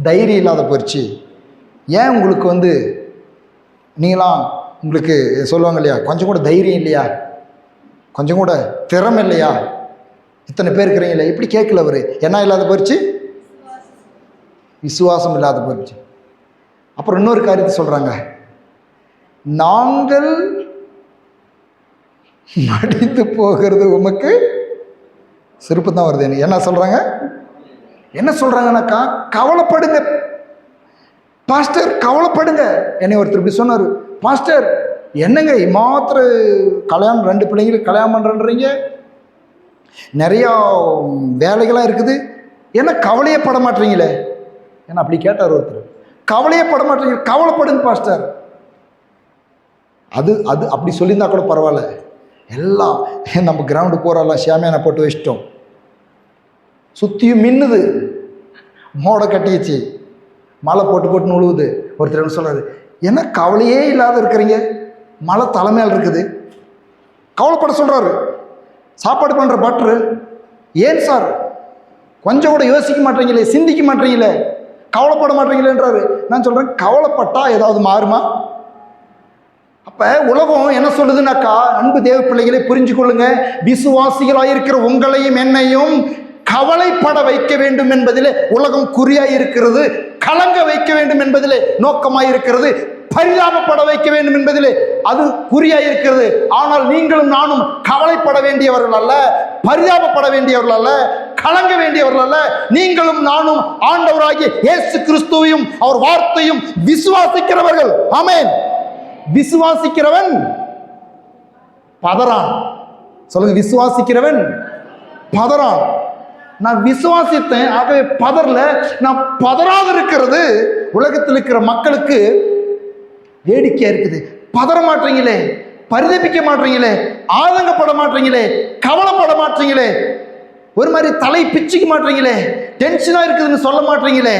தைரியம் இல்லாத போயிடுச்சு? ஏன் உங்களுக்கு நீங்களாம் உங்களுக்கு சொல்லுவாங்க இல்லையா, கொஞ்சம் கூட தைரியம் இல்லையா, கொஞ்சம் கூட திறமை இல்லையா, இத்தனை பேர் இருக்கிறீங்களே, இப்படி கேட்கல. அவர் என்ன இல்லாத போயிடுச்சு? விசுவாசம் இல்லாத போயிடுச்சு. அப்புறம் இன்னொரு காரியத்தை சொல்றாங்க, நாங்கள் மடிந்து போகிறது உமக்கு சிரிப்பு தான் வருது. என்ன சொல்றாங்கன்னாக்கா, கவலைப்படுங்க பாஸ்டர், கவலைப்படுங்க. என்னை ஒருத்தர் இப்படி சொன்னார், பாஸ்டர் என்னங்க மாத்திர கல்யாணம், 2 பிள்ளைங்களுக்கு கல்யாணம் பண்ணுறீங்க, நிறையா வேலைகளாக இருக்குது, என்ன கவலையே பட மாட்டீங்களே? ஏன்னா அப்படி கேட்டார் ஒருத்தர். கவலையே பட மாட்டீங்க, கவலைப்படுங்க பாஸ்டர். அது அப்படி சொல்லியிருந்தா கூட பரவாயில்ல. எல்லாம் நம்ம கிரவுண்டு போகிறெல்லாம் ஷாமியானை போட்டு வச்சிட்டோம், சுற்றியும் மின்னுது, மோடை கட்டிச்சு, மழை போட்டு உழுவுது. ஒருத்தர் சொல்கிறாரு, என்ன கவலையே இல்லாத இருக்கிறீங்க, மழை தலைமையில் இருக்குது, கவலைப்பட சொல்கிறாரு. சாப்பாடு பண்ணுற பட்ரு, ஏன் சார் கொஞ்சம் கூட யோசிக்க மாட்டீங்களே, சிந்திக்க மாட்டீங்களே, கவலைப்பட மாட்டீங்களேன்றாரு. நான் சொல்கிறேன், கவலைப்பட்டா ஏதாவது மாறுமா? அப்போ உலகம் என்ன சொல்லுதுனாக்கா, அன்பு தேவ பிள்ளைகளை புரிஞ்சு கொள்ளுங்க, விசுவாசிகளாக இருக்கிற உங்களையும் என்னையும் கவலைப்பட வைக்க வேண்டும் என்பதிலே உலகம் குறியாய் இருக்கிறது. கலங்க வைக்க வேண்டும் என்பதிலே நோக்கமாய் இருக்கிறது. பரிதாபப்பட வைக்க வேண்டும் என்பதிலே அது குறியாய் இருக்கிறது. ஆனால் நீங்களும் நானும் கவலைப்பட வேண்டியவர்கள் அல்ல, பரிதாபப்பட வேண்டியவர்கள் அல்ல, கலங்க வேண்டியவர்கள் அல்ல. நீங்களும் நானும் ஆண்டவராகிய இயேசு கிறிஸ்துவையும் அவர் வார்த்தையும் விசுவாசிக்கிறவர்கள். ஆமென். விசுவாசிக்கிறவன் பதறான். சொல்லுங்க, விசுவாசிக்கிறவன் பதறான். நான் விசுவாசித்தேன், ஆகவே பதறல. நான் பதறாத இருக்கிறது உலகத்தில் இருக்கிற மக்களுக்கு வேடிக்கையா இருக்குது. பதற மாட்டீங்களே, பரிதபிக்க மாட்டீங்களே, ஆதங்கப்பட மாட்டீங்களே, கவலைப்பட மாட்டீங்களே, ஒரு மாதிரி தலை பிச்சுக்க மாட்டீங்களே, டென்ஷனா இருக்குதுன்னு சொல்ல மாட்டீங்களே,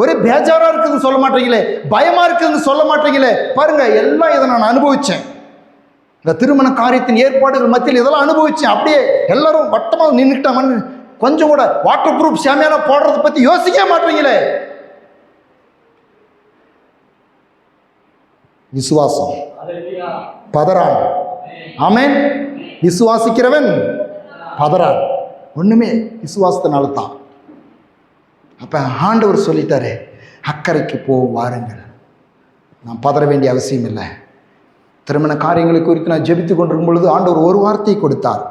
ஒரே பேஜாரா இருக்குதுன்னு சொல்ல மாட்டீங்களே, பயமா இருக்குதுன்னு சொல்ல மாட்டீங்களே. பாருங்க, எல்லாம் இதை நான் அனுபவிச்சேன். இந்த திருமண காரியத்தின் ஏற்பாடுகள் மத்தியில் இதெல்லாம் அனுபவிச்சேன். அப்படியே எல்லாரும் வட்டமாக நின்றுட்டாமன்னு கொஞ்சம் கூட வாட்டர் ப்ரூஃப் சாமியான போடுறதை பத்தி யோசிக்க மாட்டீங்களே. விசுவாசம் பதறான். ஆமென். விசுவாசிக்கிறவன் பதறான். ஒண்ணுமே விசுவாசத்தினால தான். அப்ப ஆண்டவர் சொல்லிட்டாரு, அக்கறைக்கு போ வாருங்கள். நான் பதற வேண்டிய அவசியம் இல்லை. திருமண காரியங்களை குறித்து நான் ஜெபித்து கொண்டிருக்கும் பொழுது ஆண்டவர் ஒரு வார்த்தையை கொடுத்தார்.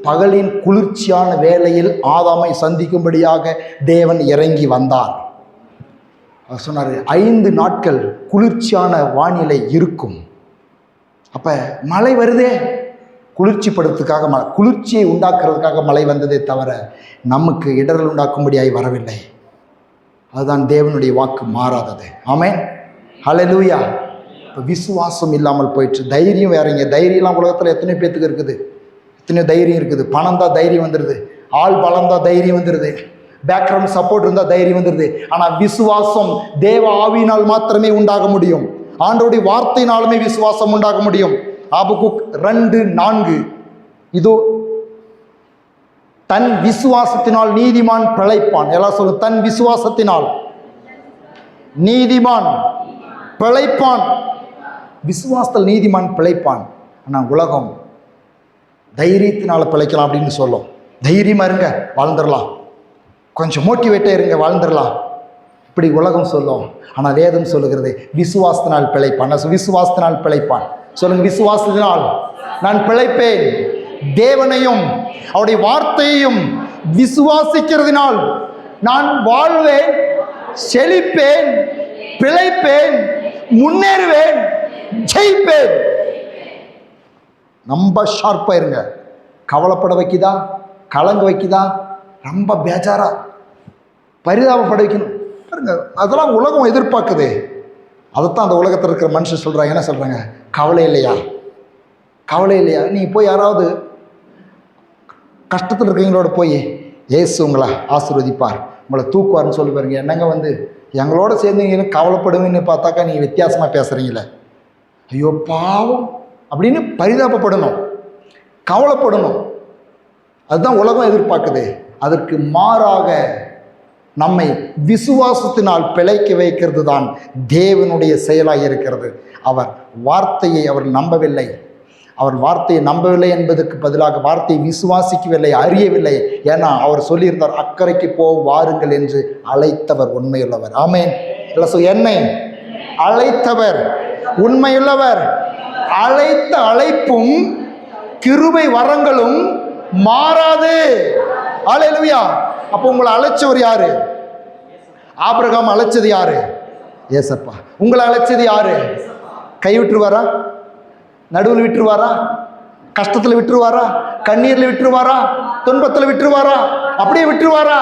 பகலின் குளிர்ச்சியான வேளையில் ஆதாமை சந்திக்கும்படியாக தேவன் இறங்கி வந்தார். அவர் சொன்னார், 5 நாட்கள் குளிர்ச்சியான வானிலை இருக்கும். அப்ப மழை வருதே, குளிர்ச்சிப்படுத்துக்காக குளிர்ச்சியை உண்டாக்குறதுக்காக மழை வந்ததே தவிர நமக்கு இடரல் உண்டாக்கும்படியாய் வரவில்லை. அதுதான் தேவனுடைய வாக்கு மாறாதது. ஆமென். ஹல்லேலூயா. இப்போ விசுவாசம் இல்லாமல் போயிடுச்சு. தைரியம் வேறங்க. தைரியம்லாம் உலகத்தில் எத்தனை பேத்துக்கு இருக்குது, எத்தனையோ தைரியம் இருக்குது. பணம் தான் தைரியம் வந்துடுது, ஆள் பலம் தான் தைரியம் வந்துடுது, பேக்ரவுண்ட் சப்போர்ட் இருந்தால் தைரியம் வந்துடுது. ஆனால் விசுவாசம் தேவ ஆவியினால் மாத்திரமே உண்டாக முடியும். ஆண்டவருடைய வார்த்தையினாலுமே விசுவாசம் உண்டாக முடியும். ஆபகுக் 2:4 இதோ தன் விசுவாசத்தினால் நீதிமான் பிழைப்பான். எல்லாம் சொல்லு, தன் விசுவாசத்தினால் நீதிமான் பிழைப்பான். விசுவாசத்தில் நீதிமான் பிழைப்பான். ஆனால் உலகம் தைரியத்தினால பிழைக்கலாம் அப்படின்னு சொல்லும். தைரியமா இருங்க, வாழ்ந்துடலாம். கொஞ்சம் மோட்டிவேட்டா இருங்க, வாழ்ந்துடலாம், இப்படி உலகம் சொல்லும். ஆனால் வேதம் சொல்லுகிறது விசுவாசத்தினால் பிழைப்பான். விசுவாசத்தினால் பிழைப்பான். சொல்லுங்க, விசுவாசத்தினால் நான் பிழைப்பேன். தேவனையும் அவருடைய வார்த்தையையும் விசுவாசிக்கிறதுனால் நான் வாழ்வேன், செழிப்பேன், பிழைப்பேன், முன்னேறுவேன், ஜெயிப்பேன். ரொம்ப ஷார்ப்பா இருங்க. கவலைப்பட வைக்குதா, கலங்க வைக்குதா, ரொம்ப பேஜாரா, பரிதாபப்பட வைக்கணும் பாருங்க. அதெல்லாம் உலகம் எதிர்பார்க்குது. அதைத்தான் அந்த உலகத்தில் இருக்கிற மனுஷன் சொல்றாங்க. என்ன சொல்றாங்க? கவலை இல்லையா, கவலை இல்லையா. நீ போய் யாராவது கஷ்டத்தில் இருக்கீங்களோட போய் ஏசு உங்களை ஆசீர்வதிப்பார், உங்களை தூக்குவார்னு சொல்லி பாருங்க. என்னங்க எங்களோட சேர்ந்து நீங்கள் கவலைப்படுவீங்கன்னு பார்த்தாக்கா நீங்கள் வித்தியாசமாக பேசுகிறீங்களே, ஐயோ பாவம் அப்படின்னு பரிதாபப்படணும், கவலைப்படணும். அதுதான் உலகம் எதிர்பார்க்குது. அதற்கு மாறாக நம்மை விசுவாசத்தினால் பிழைக்க வைக்கிறது தான் தேவனுடைய செயலாக இருக்கிறது. அவர் வார்த்தையை அவர் நம்பவில்லை. அவர் வார்த்தையை நம்பவில்லை என்பதற்கு பதிலாக வார்த்தையை விசுவாசிக்கவில்லை, அறியவில்லை. ஏன்னா அவர் சொல்லியிருந்தார், அக்கறைக்கு போ வாருங்கள் என்று அழைத்தவர் உண்மையுள்ளவர். ஆமென். என்னை அழைத்தவர் உண்மையுள்ளவர். அழைத்த அழைப்பும் கிருபை வரங்களும் மாறாது. அல்லேலூயா. அப்போ உங்களை அழைச்சவர் யாரு? ஆபிரகாம் அழைச்சது யாரு? ஏசப்பா. உங்களை அழைச்சது யாரு? கை விட்டுருவாரா? நடுவில் விட்டுருவாரா? கஷ்டத்தில் விட்டுருவாரா? கண்ணீரில் விட்டுருவாரா? துன்பத்தில் விட்டுருவாரா? அப்படியே விட்டுருவாரா?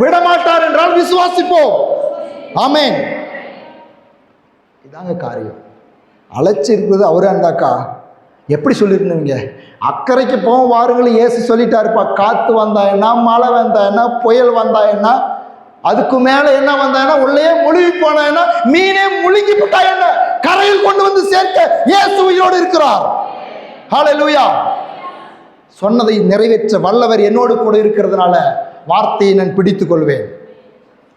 விடமாட்டார் என்றால் விசுவாசிப்போம். ஆமென். இதாங்க காரியம். அழைச்சி இருக்கிறது அவரே இருந்தாக்கா எப்படி சொல்லியிருந்தீங்க? அக்கறைக்கு போவோம் வாருங்கள் இயேசு சொல்லிட்டாருப்பா. காத்து வந்தா என்ன, மழை வந்தா என்ன, புயல் வந்தா என்ன, அதுக்கு மேல என்ன வந்தா என்ன, உள்ளே முழுகி போனா என்ன, மீனே முழுங்கி போட்டா என்ன, கரையில் கொண்டு வந்து சேர்க்க இயேசு உயிரோடு இருக்கிறார். ஹல்லேலூயா. சொன்னதை நிறைவேற்ற வல்லவர் என்னோடு கூட இருக்கிறதுனால வார்த்தையை நான் பிடித்துக் கொள்வேன்.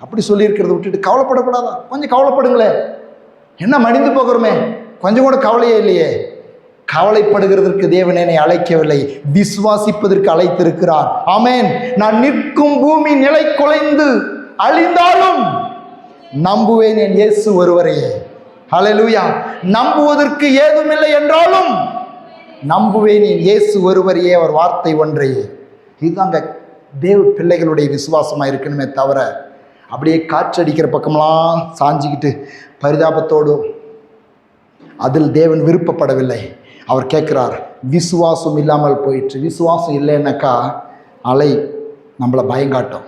அப்படி சொல்லி இருக்கிறத விட்டுட்டு கவலைப்படக்கூடாதா? கொஞ்சம் கவலைப்படுங்களே. என்ன மடிந்து போகிறோமே, கொஞ்சம் கூட கவலையே இல்லையே. கவலைப்படுகிறதற்கு தேவன் என்னை அழைக்கவில்லை, விசுவாசிப்பதற்கு அழைத்திருக்கிறார். ஆமென். நான் நிற்கும் பூமி நிலை குலைந்து அழிந்தாலும் நம்புவேன் என் இயேசு ஒருவரையே. ஹல்லேலூயா. நம்புவதற்கு ஏதுமில்லை என்றாலும் நம்புவேன் என் இயேசு ஒருவரையே, அவர் வார்த்தை ஒன்றையே. இதுதாங்க தேவ பிள்ளைகளுடைய விசுவாசமாக இருக்கணுமே தவிர அப்படியே காற்றடிக்கிற பக்கமெல்லாம் சாஞ்சிக்கிட்டு பரிதாபத்தோடு அதில் தேவன் விருப்பப்படவில்லை. அவர் கேட்குறார், விசுவாசம் இல்லாமல் போயிற்று. விசுவாசம் இல்லைன்னாக்கா அலை நம்மளை பயங்காட்டும்.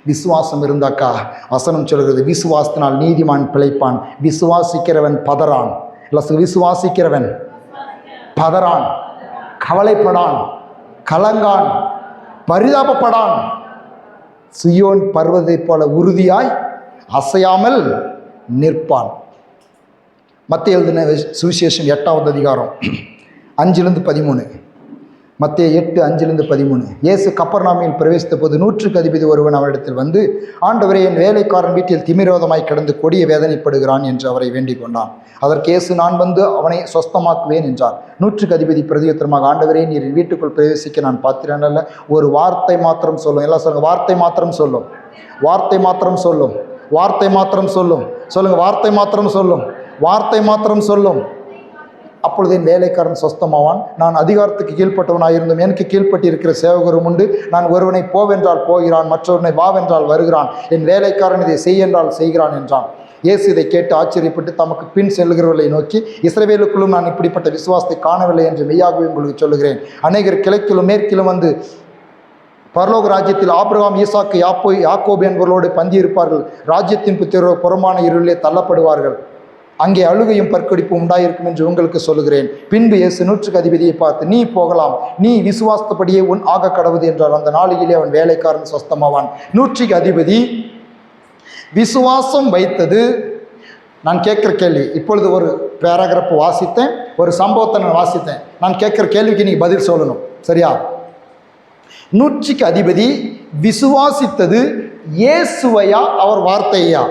விசுவாசம் இருந்தாக்கா வசனம் சொல்கிறது, விசுவாசத்தினால் நீதிமான் பிழைப்பான். விசுவாசிக்கிறவன் பதறான். இல்லை, விசுவாசிக்கிறவன் பதறான், கவலைப்படான், கலங்கான், பரிதாபப்படான். சியோன் பர்வதை போல உறுதியாய் அசையாமல் நிற்பான். மத்தேயு எழுதின சுவிசேஷம் 8வது அதிகாரம் 5-13. மத்தேயு 8:5-13. இயேசு கப்பர்நாமில் பிரவேசித்த போது 100க்கு அதிபதி ஒருவன் அவரிடத்தில் வந்து, ஆண்டவரே, என் வேலைக்காரன் வீட்டில் திமிரோதமாய் கிடந்து கொடிய வேதனைப்படுகிறான் என்று அவரை வேண்டிக் கொண்டான். அதற்கு இயேசு, நான் வந்து அவனை சொஸ்தமாக்குவேன் என்றார். 100க்கு அதிபதி பிரதியுத்தரமாக, ஆண்டவரே, நீர் வீட்டுக்குள் பிரவேசிக்க நான் பாத்திரன் அல்ல, ஒரு வார்த்தை மாத்திரம் சொல்லும். எல்லாம் சொல்லுங்க, வார்த்தை மாத்திரம் சொல்லும். வார்த்தை மாத்திரம் சொல்லும். வார்த்தை மாத்திரம் சொல்லும். சொல்லுங்க, வார்த்தை மாத்திரம் சொல்லும். வார்த்தை மாத்திரம் சொல்லும். அப்பொழுது என் வேலைக்காரன் சொஸ்தமாவான். நான் அதிகாரத்துக்கு கீழ்ப்பட்டவனாயிருந்தும் எனக்கு கீழ்ப்பட்டி இருக்கிற சேவகரும் உண்டு. நான் ஒருவனை போவென்றால் போகிறான், மற்றொருவனை வாவென்றால் வருகிறான். என் வேலைக்காரன் இதை செய்யென்றால் செய்கிறான் என்றான். இயேசு இதை கேட்டு ஆச்சரியப்பட்டு தமக்கு பின் செல்கிறவர்களை நோக்கி, இஸ்ரவேலுக்குள்ளும் நான் இப்படிப்பட்ட விசுவாசத்தை காணவில்லை என்று மெய்யாகவே உங்களுக்கு சொல்லுகிறேன். அநேகர் கிழக்கிலும் மேற்கிலும் வந்து பரலோக ராஜ்யத்தில் ஆபிரகாம், ஈசாக்கு, யாக்கோபு என்பவர்களோடு பந்தி இருப்பார்கள். ராஜ்யத்தின் புத்திரோ புறமான இருளிலே தள்ளப்படுவார்கள். அங்கே அழுகையும் பற்கடிப்பும் உண்டாயிருக்கும் என்று உங்களுக்கு சொல்லுகிறேன். பின்பு இயேசு 100க்கு அதிபதியை பார்த்து, நீ போகலாம், நீ விசுவாசப்படியே உன் ஆக கடவுது என்றார். அந்த நாளிலே அவன் வேலைக்காரன் சொஸ்தமாவான். 100க்கு அதிபதி விசுவாசம் வைத்தது. நான் கேட்குற கேள்வி, இப்பொழுது ஒரு பேராகிராஃப் வாசித்தேன், ஒரு சம்பவத்தை நான் வாசித்தேன். நான் கேட்குற கேள்விக்கு நீ பதில் சொல்லணும், சரியா? 100க்கு அதிபதி விசுவாசித்தது இயேசுவையா அவர் வார்த்தையா?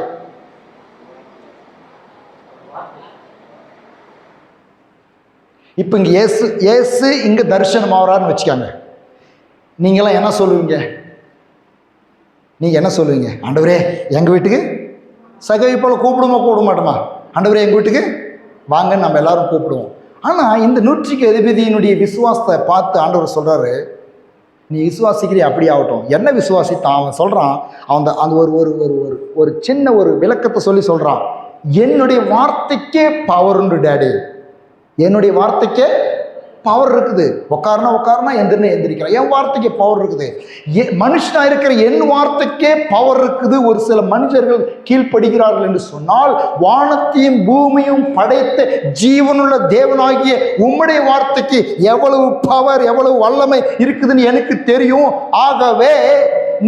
இப்போ இங்கே இயேசு இங்கே தரிசனம் ஆகிறாருன்னு வச்சுக்காங்க. நீங்களாம் என்ன சொல்லுவீங்க? நீங்கள் என்ன சொல்லுவீங்க? ஆண்டவரே, எங்கள் வீட்டுக்கு சகவி போல் கூப்பிட மாட்டோமா? ஆண்டவரே, எங்கள் வீட்டுக்கு வாங்கன்னு நம்ம எல்லாரும் கூப்பிடுவோம். ஆனால் இந்த 100க்கு அதிபதியினுடைய விசுவாசத்தை பார்த்து ஆண்டவர் சொல்கிறாரு, நீ விசுவாசிக்கிறீ, அப்படி ஆகட்டும். என்ன விசுவாசித்தான்? அவன் சொல்கிறான், அவன் அந்த ஒரு ஒரு ஒரு ஒரு சின்ன ஒரு விளக்கத்தை சொல்லி சொல்கிறான், என்னுடைய வார்த்தைக்கே பவர் உண்டு டேடி, என்னுடைய வார்த்தைக்கே பவர் இருக்குது. உட்காருனா எந்திரிக்கிறான். என் வார்த்தைக்கு பவர் இருக்குது. மனுஷனா இருக்கிற என் வார்த்தைக்கே பவர் இருக்குது. ஒரு சில மனுஷர்கள் கீழ்ப்படுகிறார்கள் என்று சொன்னால், வானத்தையும் பூமியும் படைத்த ஜீவனுள்ள தேவனாகிய உம்முடைய வார்த்தைக்கு எவ்வளவு பவர், எவ்வளவு வல்லமை இருக்குதுன்னு எனக்கு தெரியும். ஆகவே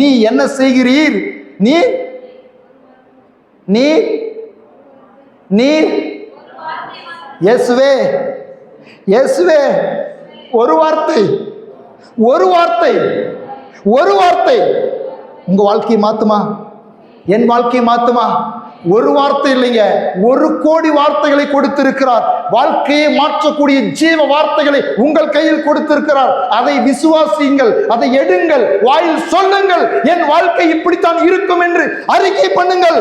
நீ என்ன செய்கிறீர்? நீ நீ நீ இயேசுவே, இயேசுவே, ஒரு வார்த்தை, ஒரு வார்த்தை, ஒரு வார்த்தை உங்க வாழ்க்கையை மாத்துமா? என் வாழ்க்கையை மாத்துமா? ஒரு வார்த்தை இல்லைங்க, 1 கோடி வார்த்தைகளை கொடுத்திருக்கிறார். வாழ்க்கையை மாற்றக்கூடிய ஜீவ வார்த்தைகளை உங்கள் கையில் கொடுத்திருக்கிறார். அதை விசுவாசியுங்கள், அதை எடுங்கள், வாயில் சொல்லுங்கள், என் வாழ்க்கை இப்படித்தான் இருக்கும் என்று அறிக்கை பண்ணுங்கள்.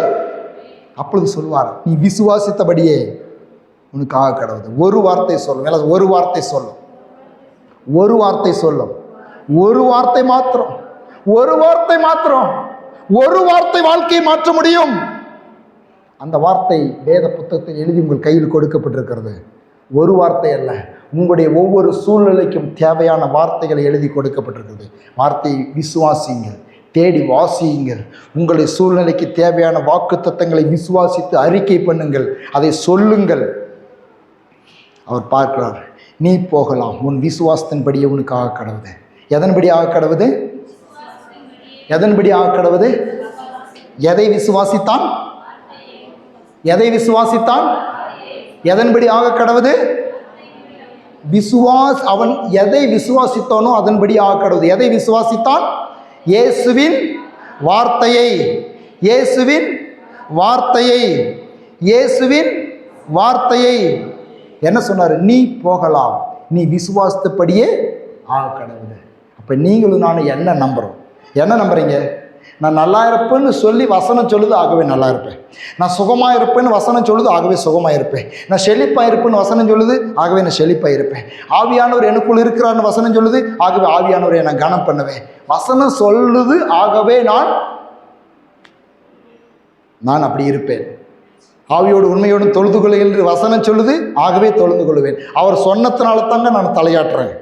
அப்பொழுது சொல்வார், நீ விசுவாசித்தபடியே உனக்கு ஆக கடவுது. ஒரு வார்த்தை சொல்லும். ஒரு வார்த்தை சொல்லும். ஒரு வார்த்தை சொல்லும். ஒரு வார்த்தை மாத்திரம், ஒரு வார்த்தை மாத்திரம், ஒரு வார்த்தை வாழ்க்கையை மாற்ற முடியும். அந்த வார்த்தை வேத புத்தகத்தில் எழுதி உங்கள் கையில் கொடுக்கப்பட்டிருக்கிறது. ஒரு வார்த்தை அல்ல, உங்களுடைய ஒவ்வொரு சூழ்நிலைக்கும் தேவையான வார்த்தைகளை எழுதி கொடுக்கப்பட்டிருக்கிறது. வார்த்தையை விசுவாசியுங்கள், தேடி வாசியுங்கள். உங்களுடைய சூழ்நிலைக்கு தேவையான வாக்கு தத்தங்களை விசுவாசித்து அறிக்கை பண்ணுங்கள், அதை சொல்லுங்கள். அவர் பார்க்கிறார், நீ போகலாம், உன் விசுவாசத்தின்படியே உனக்கு ஆக கடவுது. எதன்படி ஆக கடவுது? எதன்படி ஆக கடவுது? எதை விசுவாசித்தான்? எதை விசுவாசித்தான்? எதன்படி ஆக கடவுது? அவன் எதை விசுவாசித்தானோ அதன்படி ஆக கடவுது. எதை விசுவாசித்தான்? இயேசுவின் வார்த்தையை. இயேசுவின் வார்த்தையை. இயேசுவின் வார்த்தையை. என்ன சொன்னார்? நீ போகலாம், நீ விசுவாசத்தபடியே கடவுள். அப்போ நீங்களும் நானும் என்ன நம்புகிறோம்? என்ன நம்புறீங்க? நான் நல்லா இருப்பேன்னு சொல்லி வசனம் சொல்லுது, ஆகவே நல்லா இருப்பேன். நான் சுகமாக இருப்பேன்னு வசனம் சொல்லுது, ஆகவே சுகமாக இருப்பேன். நான் செழிப்பாக இருப்பேன்னு வசனம் சொல்லுது, ஆகவே நான் செழிப்பாக இருப்பேன். ஆவியானவர் எனக்குள் இருக்கிறான்னு வசனம் சொல்லுது, ஆகவே ஆவியானவரை நான் கனம் பண்ணுவேன். வசனம் சொல்லுது, ஆகவே நான் அப்படி இருப்பேன். ஆவியோடு உண்மையோடும் தொழுது கொள்ளுங்கள் என்று வசனம் சொல்லுது, ஆகவே தொழுது கொள்வேன். அவர் சொன்னத்தினால தாங்க நான் தலையாட்டுறேன்.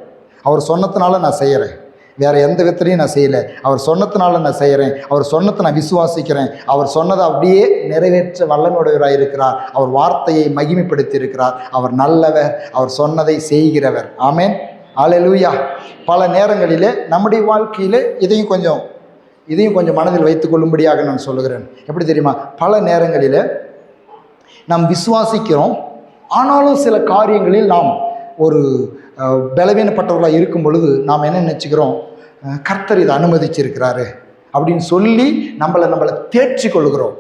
அவர் சொன்னத்தினால நான் செய்கிறேன். வேறு எந்த விதத்துலையும் நான் செய்யலை. அவர் சொன்னத்தினால நான் செய்கிறேன். அவர் சொன்னத்தை நான் விசுவாசிக்கிறேன். அவர் சொன்னதை அப்படியே நிறைவேற்ற வல்லமையுடையவராக இருக்கிறார். அவர் வார்த்தையை மகிமைப்படுத்தி இருக்கிறார். அவர் நல்லவர், அவர் சொன்னதை செய்கிறவர். ஆமேன், அல்லேலூயா. பல நேரங்களிலே நம்முடைய வாழ்க்கையில் இதையும் கொஞ்சம் மனதில் வைத்துக் கொள்ளும்படியாக நான் சொல்லுகிறேன். எப்படி தெரியுமா? பல நேரங்களில் நாம் விசுவாசிக்கிறோம், ஆனாலும் சில காரியங்களில் நாம் ஒரு பலவீனப்பட்டவர்களாக இருக்கும் பொழுது நாம் என்ன நினச்சிக்கிறோம்? கர்த்தர் இதை அனுமதிச்சிருக்கிறாரு அப்படின்னு சொல்லி நம்மளை தேர்ச்சி கொள்கிறோம்.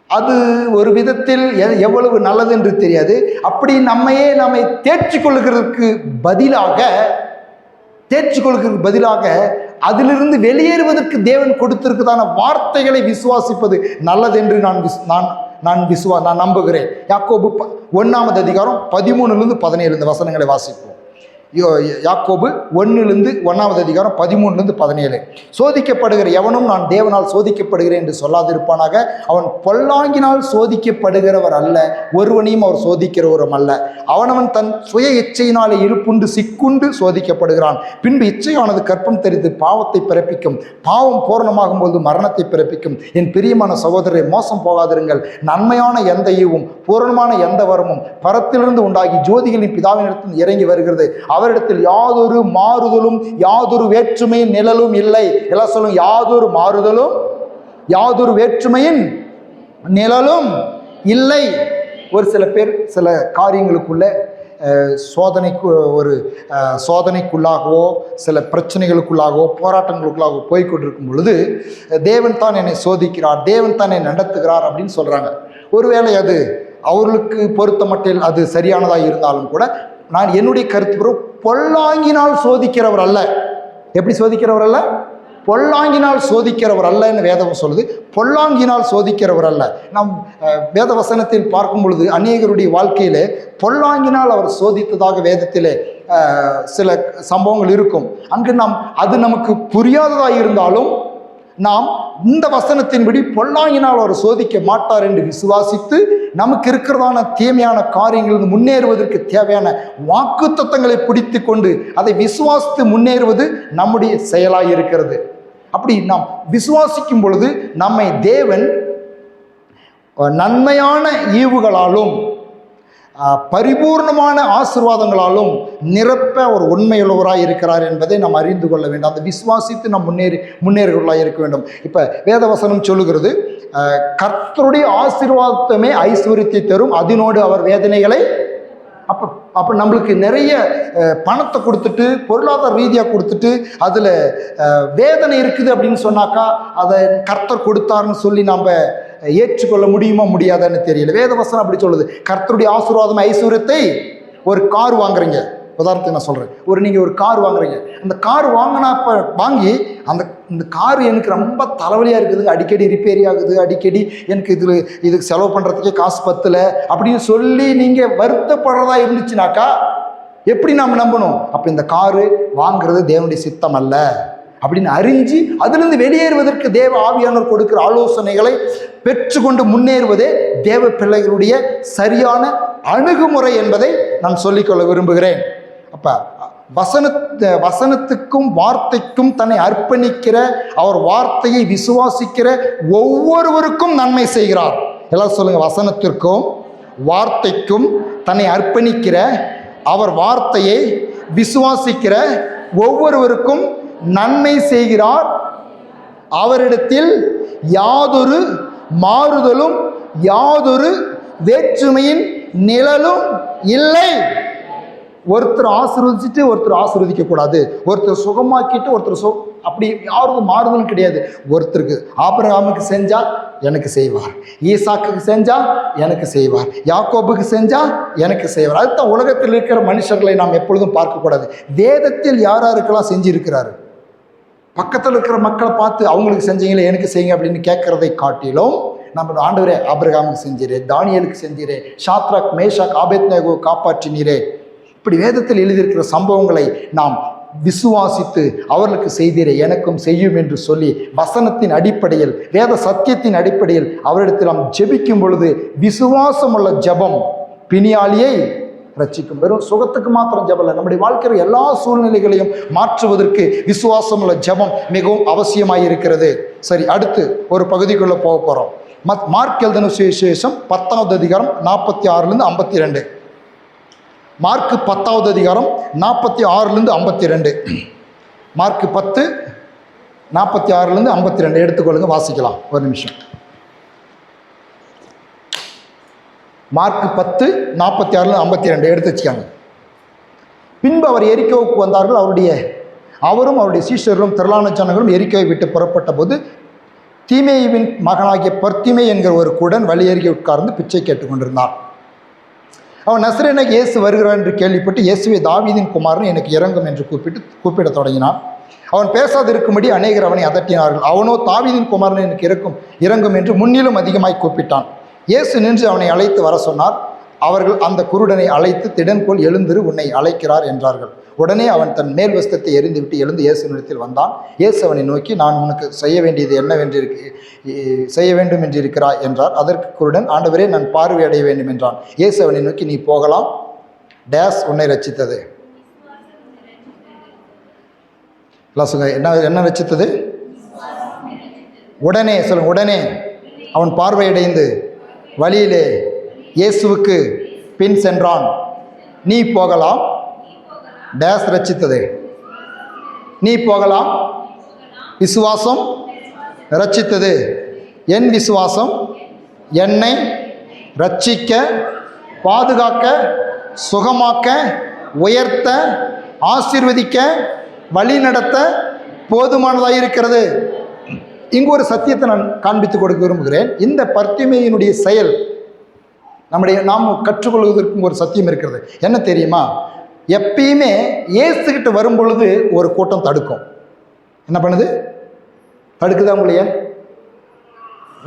அது ஒரு விதத்தில் எவ்வளவு நல்லது என்று தெரியாது. அப்படி நம்மை தேர்ச்சி கொள்கிறதுக்கு பதிலாக அதிலிருந்து வெளியேறுவதற்கு தேவன் கொடுத்திருக்கிறதான வார்த்தைகளை விசுவாசிப்பது நல்லது என்று நான் நம்புகிறேன். யாக்கோபு 1 அதிகாரம் 13-17 இந்த வசனங்களை வாசிப்போம். யாக்கோபு 1 அதிகாரம் 13-17. சோதிக்கப்படுகிற எவனும் நான் தேவனால் சோதிக்கப்படுகிறேன் என்று சொல்லாதிருப்பானாக. அவன் பொல்லாங்கினால் சோதிக்கப்படுகிறவர் அல்ல, ஒருவனையும் அவர் சோதிக்கிறவரும் அல்ல. அவனவன் தன் சுய இச்சையினாலே இழுப்புண்டு சிக்குண்டு சோதிக்கப்படுகிறான். பின்பு இச்சையானது கற்பம் தெரிந்து பாவத்தை பிறப்பிக்கும், பாவம் பூரணமாகும் போது மரணத்தை பிறப்பிக்கும். என் பிரியமான சகோதரரை, மோசம் போகாதிருங்கள். நன்மையான எந்த ஈவும் பூரணமான எந்த வரமும் பரத்திலிருந்து உண்டாகி ஜோதிகளின் பிதாவினிடத்தில் இறங்கி வருகிறது. அவரிடத்தில் யாதொரு மாறுதலும் யாதொரு வேற்றுமையின் நிழலும் இல்லை. எல்லாம் சொல்லும், யாதொரு மாறுதலும் யாதொரு வேற்றுமையின் நிழலும் இல்லை. ஒரு சில பேர் சில காரியங்களுக்குள்ள சோதனைக்குள்ளாகவோ சில பிரச்சனைகளுக்குள்ளாகவோ போராட்டங்களுக்குள்ளாகவோ போய்கொண்டிருக்கும் பொழுது தேவன் தான் என்னை சோதிக்கிறார், தேவன் தான் என்னை நடத்துகிறார் அப்படின்னு சொல்கிறாங்க. ஒருவேளை அது அவர்களுக்கு பொறுத்த மட்டில் அது சரியானதாக இருந்தாலும் கூட, நான் என்னுடைய கருத்து பொல்லாங்கினால் சோதிக்கிறவர் அல்ல. எப்படி சோதிக்கிறவர் அல்ல? பொல்லாங்கினால் சோதிக்கிறவர் அல்லன்னு வேதம் சொல்லுது. பொல்லாங்கினால் சோதிக்கிறவர் அல்ல. நாம் வேத வசனத்தில் பார்க்கும் பொழுது அநேகருடைய வாழ்க்கையிலே பொல்லாங்கினால் அவர் சோதித்ததாக வேதத்திலே சில சம்பவங்கள் இருக்கும். அங்கு அது நமக்கு புரியாததாக இருந்தாலும் நாம் இந்த வசனத்தின்படி பொல்லாங்கினால் அவர் சோதிக்க மாட்டார் என்று விசுவாசித்து நமக்கு இருக்கிறதான தீமையான காரியங்களிலிருந்து முன்னேறுவதற்கு தேவையான வாக்குத்தத்தங்களை பிடித்து கொண்டு அதை விசுவாசித்து முன்னேறுவது நம்முடைய செயலாக இருக்கிறது. அப்படி நாம் விசுவாசிக்கும் பொழுது நம்மை தேவன் நன்மையான ஈவுகளாலும் பரிபூர்ணமான ஆசீர்வாதங்களாலும் நிரப்ப ஒரு உண்மையுள்ளவராக இருக்கிறார் என்பதை நாம் அறிந்து கொள்ள வேண்டும். அந்த விசுவாசித்து நாம் முன்னேறுவர்களாக இருக்க வேண்டும். இப்போ வேதவசனம் சொல்லுகிறது, கர்த்தருடைய ஆசீர்வாதமே ஐஸ்வர்யத்தை தரும், அதனோடு அவர் வேதனைகளை. அப்போ நம்மளுக்கு நிறைய பணத்தை கொடுத்துட்டு பொருளாதார ரீதியாக கொடுத்துட்டு அதில் வேதனை இருக்குது அப்படின்னு சொன்னாக்கா அதை கர்த்தர் கொடுத்தாருன்னு சொல்லி நாம் ஏற்றுக்கொள்ள முடியுமா முடியாதான்னு தெரியல. வேதவசனம் அப்படி சொல்லுது, கர்த்தருடைய ஆசீர்வாதம் ஐஸ்வர்யத்தை. ஒரு கார் வாங்குறீங்க, உதாரணத்துக்கு நான் சொல்கிறேன், நீங்கள் ஒரு கார் வாங்குறீங்க. அந்த கார் வாங்கி இந்த கார் எனக்கு ரொம்ப தலைவலியாக இருக்குது, அடிக்கடி ரிப்பேரி ஆகுது, அடிக்கடி எனக்கு இதுக்கு செலவு பண்ணுறதுக்கே காசு பத்தலை அப்படின்னு சொல்லி நீங்கள் வருத்தப்படுறதா இருந்துச்சுனாக்கா எப்படி நாம் நம்பணும்? அப்போ இந்த காரு வாங்குறது தேவனுடைய சித்தம் அல்ல அப்படின்னு அறிஞ்சு அதிலிருந்து வெளியேறுவதற்கு தேவ ஆவியானவர் கொடுக்கிற ஆலோசனைகளை பெற்றுக்கொண்டு முன்னேறுவதே தேவ பிள்ளைகளுடைய சரியான அணுகுமுறை என்பதை நான் சொல்லிக்கொள்ள விரும்புகிறேன். அப்போ வசனத்துக்கும் வார்த்தைக்கும் தன்னை அர்ப்பணிக்கிற, அவர் வார்த்தையை விசுவாசிக்கிற ஒவ்வொருவருக்கும் நன்மை செய்கிறார். எல்லாம் சொல்லுங்க, வசனத்திற்கும் வார்த்தைக்கும் தன்னை அர்ப்பணிக்கிற, அவர் வார்த்தையை விசுவாசிக்கிற ஒவ்வொருவருக்கும் நன்மை செய்கிறார். அவரிடத்தில் யாதொரு மாறுதலும் யாதொரு வேற்றுமையின் நிழலும் இல்லை. ஒருத்தர் ஆசீர்வதிச்சுட்டு ஒருத்தர் ஆசீர்வதிக்க கூடாது, ஒருத்தர் சுகமாக்கிட்டு ஒருத்தர் அப்படி யாருக்கும் மாறுதலும் கிடையாது. ஒருத்தருக்கு ஆபிரகாமுக்கு செஞ்சா எனக்கு செய்வார். ஈசாக்குக்கு செஞ்சா எனக்கு செய்வார். யாக்கோபுக்கு செஞ்சா எனக்கு செய்வார். அதுதான் உலகத்தில் இருக்கிற மனுஷர்களை நாம் எப்பொழுதும் பார்க்கக்கூடாது. வேதத்தில் யாராருக்கெல்லாம் செஞ்சிருக்கிறாரு, பக்கத்தில் இருக்கிற மக்களை பார்த்து அவங்களுக்கு செஞ்சீங்களே எனக்கு செய்யுங்க அப்படின்னு கேட்கறதை காட்டிலும், நம்ம ஆண்டவரே ஆபிரகாமுக்கு செஞ்சீரே, தானியலுக்கு செஞ்சீரே, ஷாத்ராக் மேஷாக் ஆபேத்நேகோ காப்பாற்றினீரே, இப்படி வேதத்தில் எழுதியிருக்கிற சம்பவங்களை நாம் விசுவாசித்து அவர்களுக்கு செய்தீரே எனக்கும் செய்யும் என்று சொல்லி வசனத்தின் அடிப்படையில், வேத சத்தியத்தின் அடிப்படையில் அவரிடத்தில் நாம் ஜெபிக்கும் பொழுது விசுவாசமுள்ள ஜெபம் பிணியாளியை ரட்சிக்கும். வெறும் சுகத்துக்கு மாத்திரம் ஜெபம் இல்லை, நம்முடைய வாழ்க்கையில் எல்லா சூழ்நிலைகளையும் மாற்றுவதற்கு விசுவாசமுள்ள ஜெபம் மிகவும் அவசியமாக இருக்கிறது. சரி, அடுத்து ஒரு பகுதிக்குள்ளே போக போகிறோம். மார்க் எழுதின சுவிசேஷம் 10வது அதிகாரம் 46லேருந்து 52. மார்க் 10வது அதிகாரம் 46லேருந்து 52. மார்க் 10 46லேருந்து 52 எடுத்துக்கொள்ளுங்க, வாசிக்கலாம். ஒரு நிமிஷம். மார்க் 10 46லேருந்து 52 எடுத்து வச்சுக்காங்க. பின்பு அவர் எரிக்கோவுக்கு வந்தார்கள். அவரும் அவருடைய சீஷர்களும் திரளான ஜனங்களும் எரிக்கோவை விட்டு புறப்பட்ட போது தீமேயுவின் மகனாகிய பர்த்திமே என்கிற ஒரு கூடன் வழியருகே உட்கார்ந்து பிச்சை கேட்டுக்கொண்டிருந்தான். அவன் நசரேயனாகிய இயேசு வருகிறான் என்று கேள்விப்பட்டு, இயேசுவே தாவீதின் குமாரன் எனக்கு இறங்கும் என்று கூப்பிட தொடங்கினான். அவன் பேசாதிருக்கும்படி அநேகர் அவனை அதட்டினார்கள். அவனோ தாவீதின் குமாரன் எனக்கு இறங்கும் என்று முன்னிலும் அதிகமாய் கூப்பிட்டான். இயேசு நின்று அவனை அழைத்து வர சொன்னார். அவர்கள் அந்த குருடனை அழைத்து, திடன்கொள், எழுந்திரு, உன்னை அழைக்கிறார் என்றார்கள். உடனே அவன் தன் மேல் வஸ்திரத்தை எறிந்துவிட்டு எழுந்து இயேசுவினிடத்தில் வந்தான். இயேசு அவனை நோக்கி, நான் உனக்கு செய்ய வேண்டியது செய்ய வேண்டும் என்று இருக்கிறாய் என்றார். அதற்கு குருடன், ஆண்டவரே, நான் பார்வை அடைய வேண்டும் என்றான். இயேசு அவனை நோக்கி, நீ போகலாம், டேஸ் உன்னை ரட்சித்தது. என்ன ரட்சித்தது? உடனே சொல்லுங்க. உடனே அவன் பார்வையடைந்து வழியிலே இயேசுவுக்கு பின் சென்றான். நீ போகலாம், டேஸ் ரட்சித்தது. நீ போகலாம், விசுவாசம் ரட்சித்தது. என் விசுவாசம் என்னை ரட்சிக்க, பாதுகாக்க, சுகமாக்க, உயர்த்த, ஆசீர்வதிக்க, வழி நடத்த போதுமானதாக இருக்கிறது. இங்கு ஒரு சத்தியத்தை நான் காண்பித்துக் கொடுக்க விரும்புகிறேன். இந்த பர்த்திமேயினுடைய செயல் நாம் கற்றுக்கொள்வதற்கும் ஒரு சத்தியம் இருக்கிறது. என்ன தெரியுமா? எப்பயுமே இயேசுகிட்ட வரும் பொழுது ஒரு கூட்டம் தடுக்கும். என்ன பண்ணுது? தடுக்குதா உங்களைய?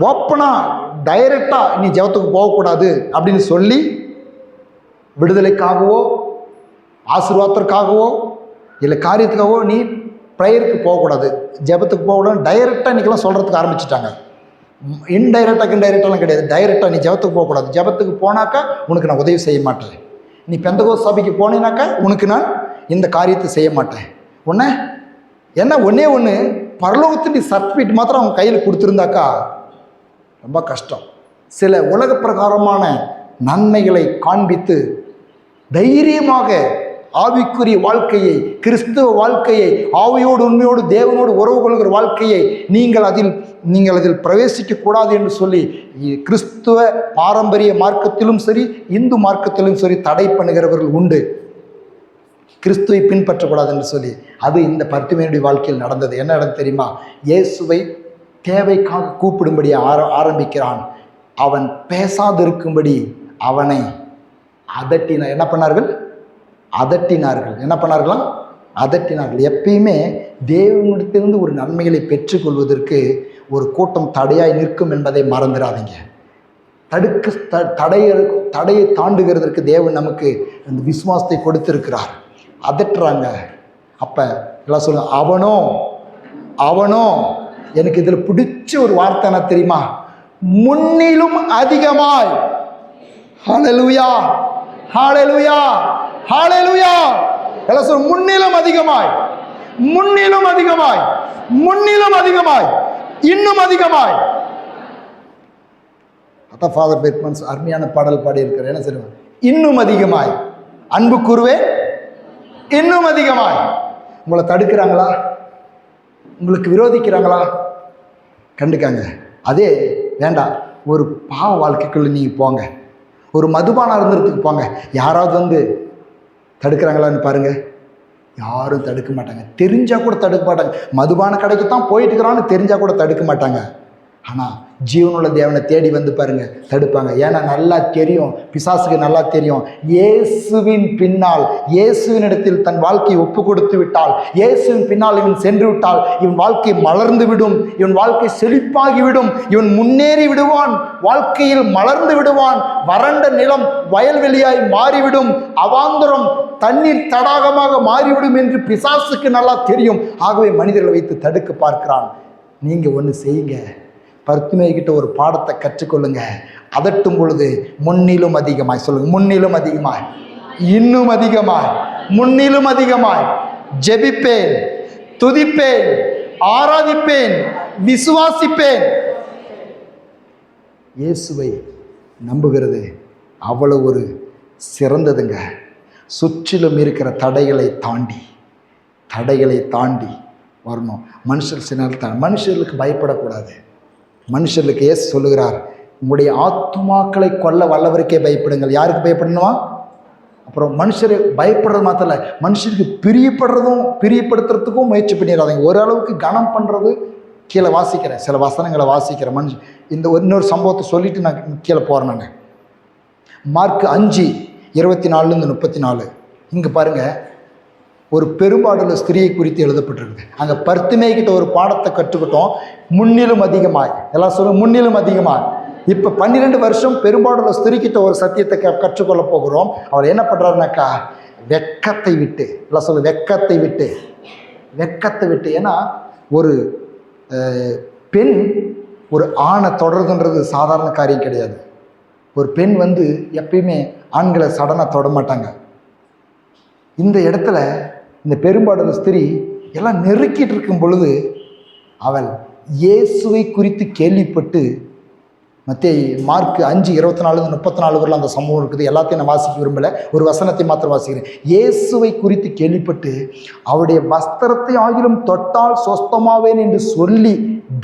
ஓப்பனா டைரக்டா நீ ஜெபத்துக்கு போகக்கூடாது அப்படின்னு சொல்லி விடுதலைக்காகவோ ஆசீர்வாதத்திற்காகவோ இல்லை காரியத்துக்காகவோ நீ ப்ரேயருக்கு போகக்கூடாது, ஜெபத்துக்கு போகக்கூடாது, டைரெக்டாக இன்றைக்கெல்லாம் சொல்கிறதுக்கு ஆரம்பிச்சிட்டாங்க. இன்டைரக்டாக கிடையாது, டைரெக்டாக நீ ஜெபத்துக்கு போகக்கூடாது. ஜெபத்துக்கு போனாக்கா உனக்கு நான் உதவி செய்ய மாட்டேன். நீ பெந்தகோஸ்து சபைக்கு போனீனாக்கா உனக்கு நான் இந்த காரியத்தை செய்ய மாட்டேன். ஒன்றே ஒன்று, பரலோகத்துக்கு சர்டிஃபிகேட் மாத்திரம் அவங்க கையில் கொடுத்துருந்தாக்கா ரொம்ப கஷ்டம். சில உலக பிரகாரமான நன்மைகளை காண்பித்து தைரியமாக ஆவிக்குரிய வாழ்க்கையை, கிறிஸ்துவ வாழ்க்கையை, ஆவியோடு உண்மையோடு தேவனோடு உறவு கொள்கிற வாழ்க்கையை நீங்கள் அதில் பிரவேசிக்க கூடாது என்று சொல்லி கிறிஸ்துவ பாரம்பரிய மார்க்கத்திலும் சரி, இந்து மார்க்கத்திலும் சரி தடை பண்ணுகிறவர்கள் உண்டு. கிறிஸ்துவை பின்பற்றக்கூடாது என்று சொல்லி அது இந்த பர்த்திமேயுடைய வாழ்க்கையில் நடந்தது. என்ன நடந்தது தெரியுமா? இயேசுவை தேவைக்காக கூப்பிடும்படி ஆரம்பிக்கிறான். அவன் பேசாதிருக்கும்படி அவனை அதட்டினார். என்ன பண்ணார்கள்? அதட்டினார்கள். என்ன பண்ணார்களாம்? அதட்டினார்கள். எப்பயுமே தேவனிடத்திலிருந்து ஒரு நன்மைகளை பெற்றுக்கொள்வதற்கு ஒரு கூட்டம் தடையாய் நிற்கும் என்பதை மறந்துடாதீங்க. தடையை தாண்டுகிறதற்கு தேவன் நமக்கு அந்த விசுவாசத்தை கொடுத்திருக்கிறார். அதட்டுறாங்க. அப்போ எல்லாம் சொல்லுங்க, அவனோ எனக்கு இதில் பிடிச்ச ஒரு வார்த்தை என்ன தெரியுமா? முன்னிலும் அதிகமாய். ஹல்லேலூயா, ஹல்லேலூயா, ஹல்லேலூயா. எல்லாம் சொல்லுங்க, முன்னிலும் அதிகமாய், முன்னிலும் அதிகமாய், முன்னிலும் அதிகமாய், இன்னும் அதிகமாய். அதான் ஃபாதர் பெர்க்மன்ஸ் அருமையான பாடல் பாடி இருக்கிறார். என்ன சொல்லுவாங்க? இன்னும் அதிகமாய் அன்பு கூறுவேன், இன்னும் அதிகமாய். உங்களை தடுக்கிறாங்களா? உங்களுக்கு விரோதிக்கிறாங்களா? கண்டுக்காங்க. அதே வேண்டாம். ஒரு பாவ வாழ்க்கைக்குள்ள நீங்கள் போங்க, ஒரு மதுபான அருந்தறதுக்கு போங்க. யாராவது வந்து தடுக்கிறாங்களான்னு பாருங்க. யாரும் தடுக்க மாட்டாங்க. தெரிஞ்சால் கூட தடுக்க மாட்டாங்க. மதுபான கடைக்கு தான் போயிட்டு இருக்கிறான்னு தெரிஞ்சால் கூட தடுக்க மாட்டாங்க. ஆனால் ஜீவனுள்ள தேவனை தேடி வந்து பாருங்க, தடுப்பாங்க. ஏன்னா நல்லா தெரியும், பிசாசுக்கு நல்லா தெரியும், இயேசுவின் பின்னால், இயேசுவின் இடத்தில் தன் வாழ்க்கையை ஒப்பு கொடுத்து விட்டால், இயேசுவின் பின்னால் இவன் சென்று விட்டால், இவன் வாழ்க்கை மலர்ந்து விடும், இவன் வாழ்க்கை செழிப்பாகிவிடும், இவன் முன்னேறி விடுவான், வாழ்க்கையில் மலர்ந்து விடுவான். வறண்ட நிலம் வயல்வெளியாய் மாறிவிடும், அவாந்தரம் தண்ணீர் தடாகமாக மாறிவிடும் என்று பிசாசுக்கு நல்லா தெரியும். ஆகவே மனிதர்களை வைத்து தடுக்க பார்க்கிறான். நீங்க ஒன்று செய்யுங்க, பர்த்திமேயு கிட்ட ஒரு பாடத்தை கற்றுக்கொள்ளுங்க. அதட்டும் பொழுது முன்னிலும் அதிகமாய் சொல்லுங்க, முன்னிலும் அதிகமாய், இன்னும் அதிகமாய், முன்னிலும் அதிகமாய் ஜெபிப்பேன், துதிப்பேன், ஆராதிப்பேன், விசுவாசிப்பேன். இயேசுவை நம்புகிறது அவ்வளவு ஒரு சிறந்ததுங்க. சுற்றிலும் இருக்கிற தடைகளை தாண்டி வரணும். மனுஷர் சில மனுஷர்களுக்கு பயப்படக்கூடாது. மனுஷர்களுக்கு இயேசு சொல்லுகிறார், உங்களுடைய ஆத்துமாக்களை கொல்ல வல்லவருக்கே பயப்படுங்கள். யாருக்கு பயப்படணுமா? அப்புறம் மனுஷரை பயப்படுறது மாத்திரம் இல்லை, மனுஷருக்கு பிரியப்படுத்துறதுக்கும் முயற்சி பண்ணிடாதீங்க. ஓரளவுக்கு கனம் பண்ணுறது. கீழே வாசிக்கிறேன், சில வசனங்களை வாசிக்கிறேன். இந்த இன்னொரு சம்பவத்தை சொல்லிட்டு நான் கீழே போகிறேன். நான் மார்க் 5:24-34 இங்கே பாருங்கள், ஒரு பெரும்பாடுள்ள ஸ்திரியை குறித்து எழுதப்பட்டிருக்குது. அங்கே பர்த்திமேயு கிட்ட ஒரு பாடத்தை கற்றுக்கிட்டோம், முன்னிலும் அதிகமாய். எல்லாம் சொல்லுங்க, முன்னிலும் அதிகமாய். இப்போ 12 வருஷம் பெரும்பாடுள்ள ஸ்திரிக்கிட்ட ஒரு சத்தியத்தை கற்றுக்கொள்ள போகிறோம். அவர் என்ன பண்ணுறாருனாக்கா, வெக்கத்தை விட்டு, எல்லாம் சொல்லு, வெக்கத்தை விட்டு. ஏன்னா ஒரு பெண் ஒரு ஆணை தொடர்றதுன்றது சாதாரண காரியம் கிடையாது. ஒரு பெண் எப்பயுமே ஆண்களை சடனாக தொட மாட்டாங்க. இந்த இடத்துல இந்த பெரும்பாடுள்ள ஸ்திரீ எல்லாம் நெருக்கிட்டு இருக்கும் பொழுது அவள் இயேசுவை குறித்து கேள்விப்பட்டு, மார்க் 5:24-34 வரல அந்த சம்பவம் இருக்குது. எல்லாத்தையும் நான் வாசிக்க விரும்பலை, ஒரு வசனத்தை மாத்திரம் வாசிக்கிறேன். இயேசுவை குறித்து கேள்விப்பட்டு அவருடைய வஸ்திரத்தை ஆகிலும் தொட்டால் சொஸ்தமாவேன் என்று சொல்லி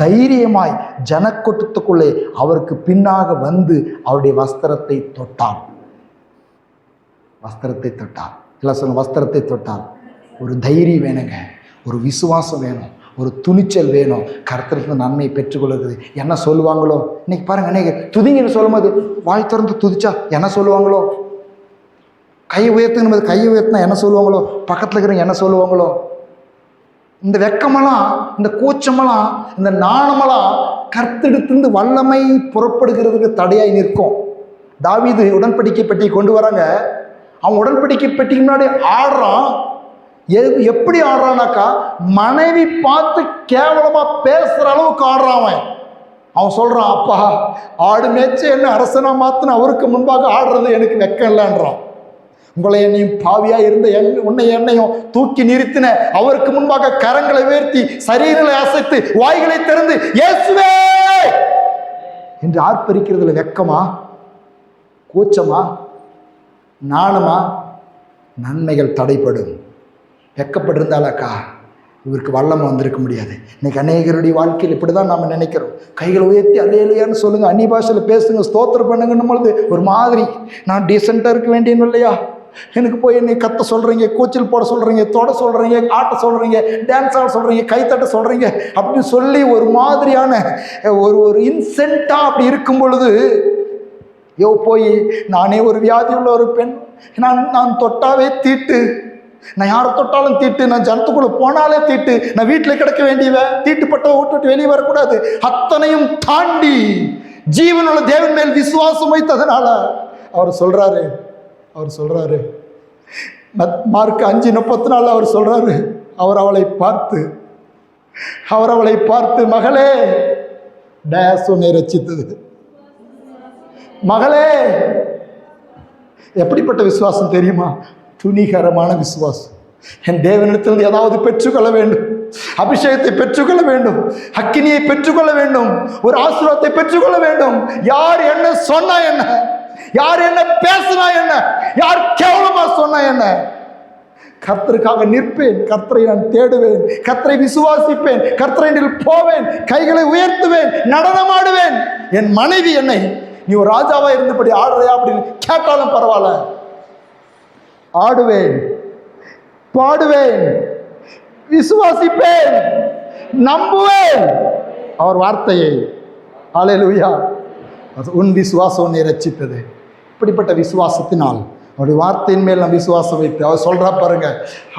தைரியமாய் ஜனக்கூட்டத்துக்குள்ளே அவருக்கு பின்னாக வந்து அவருடைய வஸ்திரத்தை தொட்டாள். எல்லாம் சொல்லுங்க, வஸ்திரத்தை தொட்டால். ஒரு தைரியம் வேணுங்க, ஒரு விசுவாசம் வேணும், ஒரு துணிச்சல் வேணும். கர்த்தருக்கு நன்மை பெற்றுக்கொள்ளுறது. என்ன சொல்லுவாங்களோ? இன்னைக்கு பாருங்க, அன்னைக்கு துதிங்கன்னு சொல்லும்போது வாய் திறந்து துதிச்சா என்ன சொல்லுவாங்களோ? கையை உயர்த்தினா என்ன சொல்லுவாங்களோ? பக்கத்தில் இருக்கிறவங்க என்ன சொல்லுவாங்களோ? இந்த வெக்கமெல்லாம், இந்த கூச்சமெல்லாம், இந்த நாணமெல்லாம் கர்த்தெடுத்திருந்து வல்லமை புறப்படுகிறதுக்கு தடையாய் நிற்கும். தாவீது உடன்படிக்கை பெட்டி கொண்டு வராங்க. அவன் உடன்படிக்கை பெட்டிக்கு முன்னாடி ஆடுறான். எப்படி ஆடுறானாக்கா, மனைவி பார்த்து கேவலமா பேசுற அளவுக்கு ஆடுறான். அவன் சொல்றான், அப்பா ஆடு மேய்ச்ச என்ன அரசனா மாத்தின அவருக்கு முன்பாக ஆடுறது எனக்கு வெக்கம் இல்லைன்றான். உங்களை என்னையும் பாவியா இருந்த உன்னை என்னையும் தூக்கி நிறுத்தின அவருக்கு முன்பாக கரங்களை உயர்த்தி சரீரங்களை அசைத்து வாய்களை திறந்து இயேசுவே என்று ஆர்ப்பரிக்கிறதுல வெக்கமா, கூச்சமா, நாணமா? நன்மைகள் தடைப்படும். வெக்கப்பட்டிருந்தாலாக்கா இவருக்கு வல்லமை வந்திருக்க முடியாது. இன்னைக்கு அநேகருடைய வாழ்க்கையில் இப்படி தான் நாம் நினைக்கிறோம். கைகளை உயர்த்தி அல்லேலூயான்னு சொல்லுங்கள், அந்நிய பாஷையில் பேசுங்க, ஸ்தோத்திரம் பண்ணுங்கன்னும் பொழுது ஒரு மாதிரி நான் டீசெண்டாக இருக்க வேண்டியன்னு இல்லையா? எனக்கு போய் என்னை கத்த சொல்கிறீங்க, கூச்சல் போட சொல்கிறீங்க, தொட சொல்கிறீங்க, ஆட்ட சொல்கிறீங்க, டான்ஸ் ஆட சொல்கிறீங்க, கைத்தட்ட சொல்கிறீங்க அப்படின்னு சொல்லி ஒரு மாதிரியான ஒரு இன்சென்ட்டாக அப்படி இருக்கும் பொழுது, போய் நானே ஒரு வியாதி உள்ள ஒரு பெண், நான் தொட்டாவே தீட்டு, நான் யாரை தொட்டாலும் தீட்டு, நான் ஜனத்துக்குள்ள போனாலே தீட்டு, நான் வீட்டில் கிடக்க வேண்டியவ, தீட்டுப்பட்ட விட்டு வெளியே வரக்கூடாது. அத்தனையும் தாண்டி ஜீவனுள்ள தேவன் மேல் விசுவாசம் வைத்ததுனால அவர் சொல்றாரு மார்க் 5:34 அவர் சொல்றாரு, அவர் அவளை பார்த்து மகளே டேஸ் உன்னை ரட்சித்தது. மகளே, எப்படிப்பட்ட விசுவாசம் தெரியுமா? துணிகரமான விசுவாசம். என் தேவனிடத்தில் ஏதாவது பெற்றுக்கொள்ள வேண்டும், அபிஷேகத்தை பெற்றுக்கொள்ள வேண்டும், அக்கினியை பெற்றுக்கொள்ள வேண்டும், ஒரு ஆசீர்வாதத்தை பெற்றுக்கொள்ள வேண்டும். யார் என்ன சொன்னா என்ன, யார் என்ன பேசினா என்ன, யார் கேவலமா சொன்னா என்ன, கர்த்தருக்காக நிற்பேன், கர்த்தரை நான் தேடுவேன், கர்த்தரை விசுவாசிப்பேன், கர்த்தரை போவேன், கைகளை உயர்த்துவேன், நடனமாடுவேன். என் மனைவி என்னை நீ ஒரு ராஜாவா இருந்தபடி ஆடுறையா அப்படின்னு கேட்டாலும் பரவாயில்ல, ஆடுவேன், பாடுவேன், விசுவாசிப்பேன், நம்புவேன் அவர் வார்த்தையை, ஹல்லேலூயா. உன் விசுவாசம் உன்னை ரட்சித்தது. இப்படிப்பட்ட விசுவாசத்தினால் அவருடைய வார்த்தையின் மேல் நாம் விசுவாசம் வைத்து அவர் சொல்றா பாருங்க,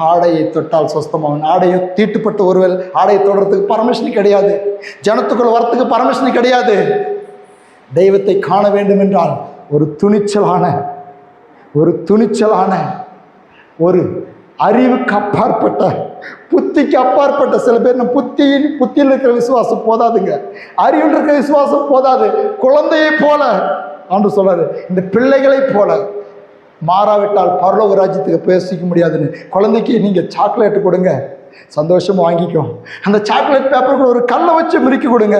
ஆடையை தொட்டால் சொஸ்தமாகும். ஆடையை தீட்டுப்பட்ட ஒருவர் ஆடையை தொடுறதுக்கு பர்மிஷன் கிடையாது, ஜனத்துக்குள்ள வரத்துக்கு பர்மிஷன் கிடையாது. தெய்வத்தை காண வேண்டும் என்றால் ஒரு துணிச்சலான ஒரு அறிவுக்கு அப்பாற்பட்ட, புத்திக்கு அப்பாற்பட்ட, சில பேர் புத்தியில் இருக்கிற விசுவாசம் போதாதுங்க, அறிவில் இருக்கிற விசுவாசம் போதாது. குழந்தையை போல ஆண்டு சொல்றாரு, இந்த பிள்ளைகளை போல மாறாவிட்டால் பரலோக ராஜ்யத்துக்கு பேசிக்க முடியாதுன்னு. குழந்தைக்கு நீங்க சாக்லேட் கொடுங்க, சந்தோஷமா வாங்கிக்கும். அந்த சாக்லேட் பேப்பருக்கு ஒரு கல்லை வச்சு மிரிக்கி கொடுங்க,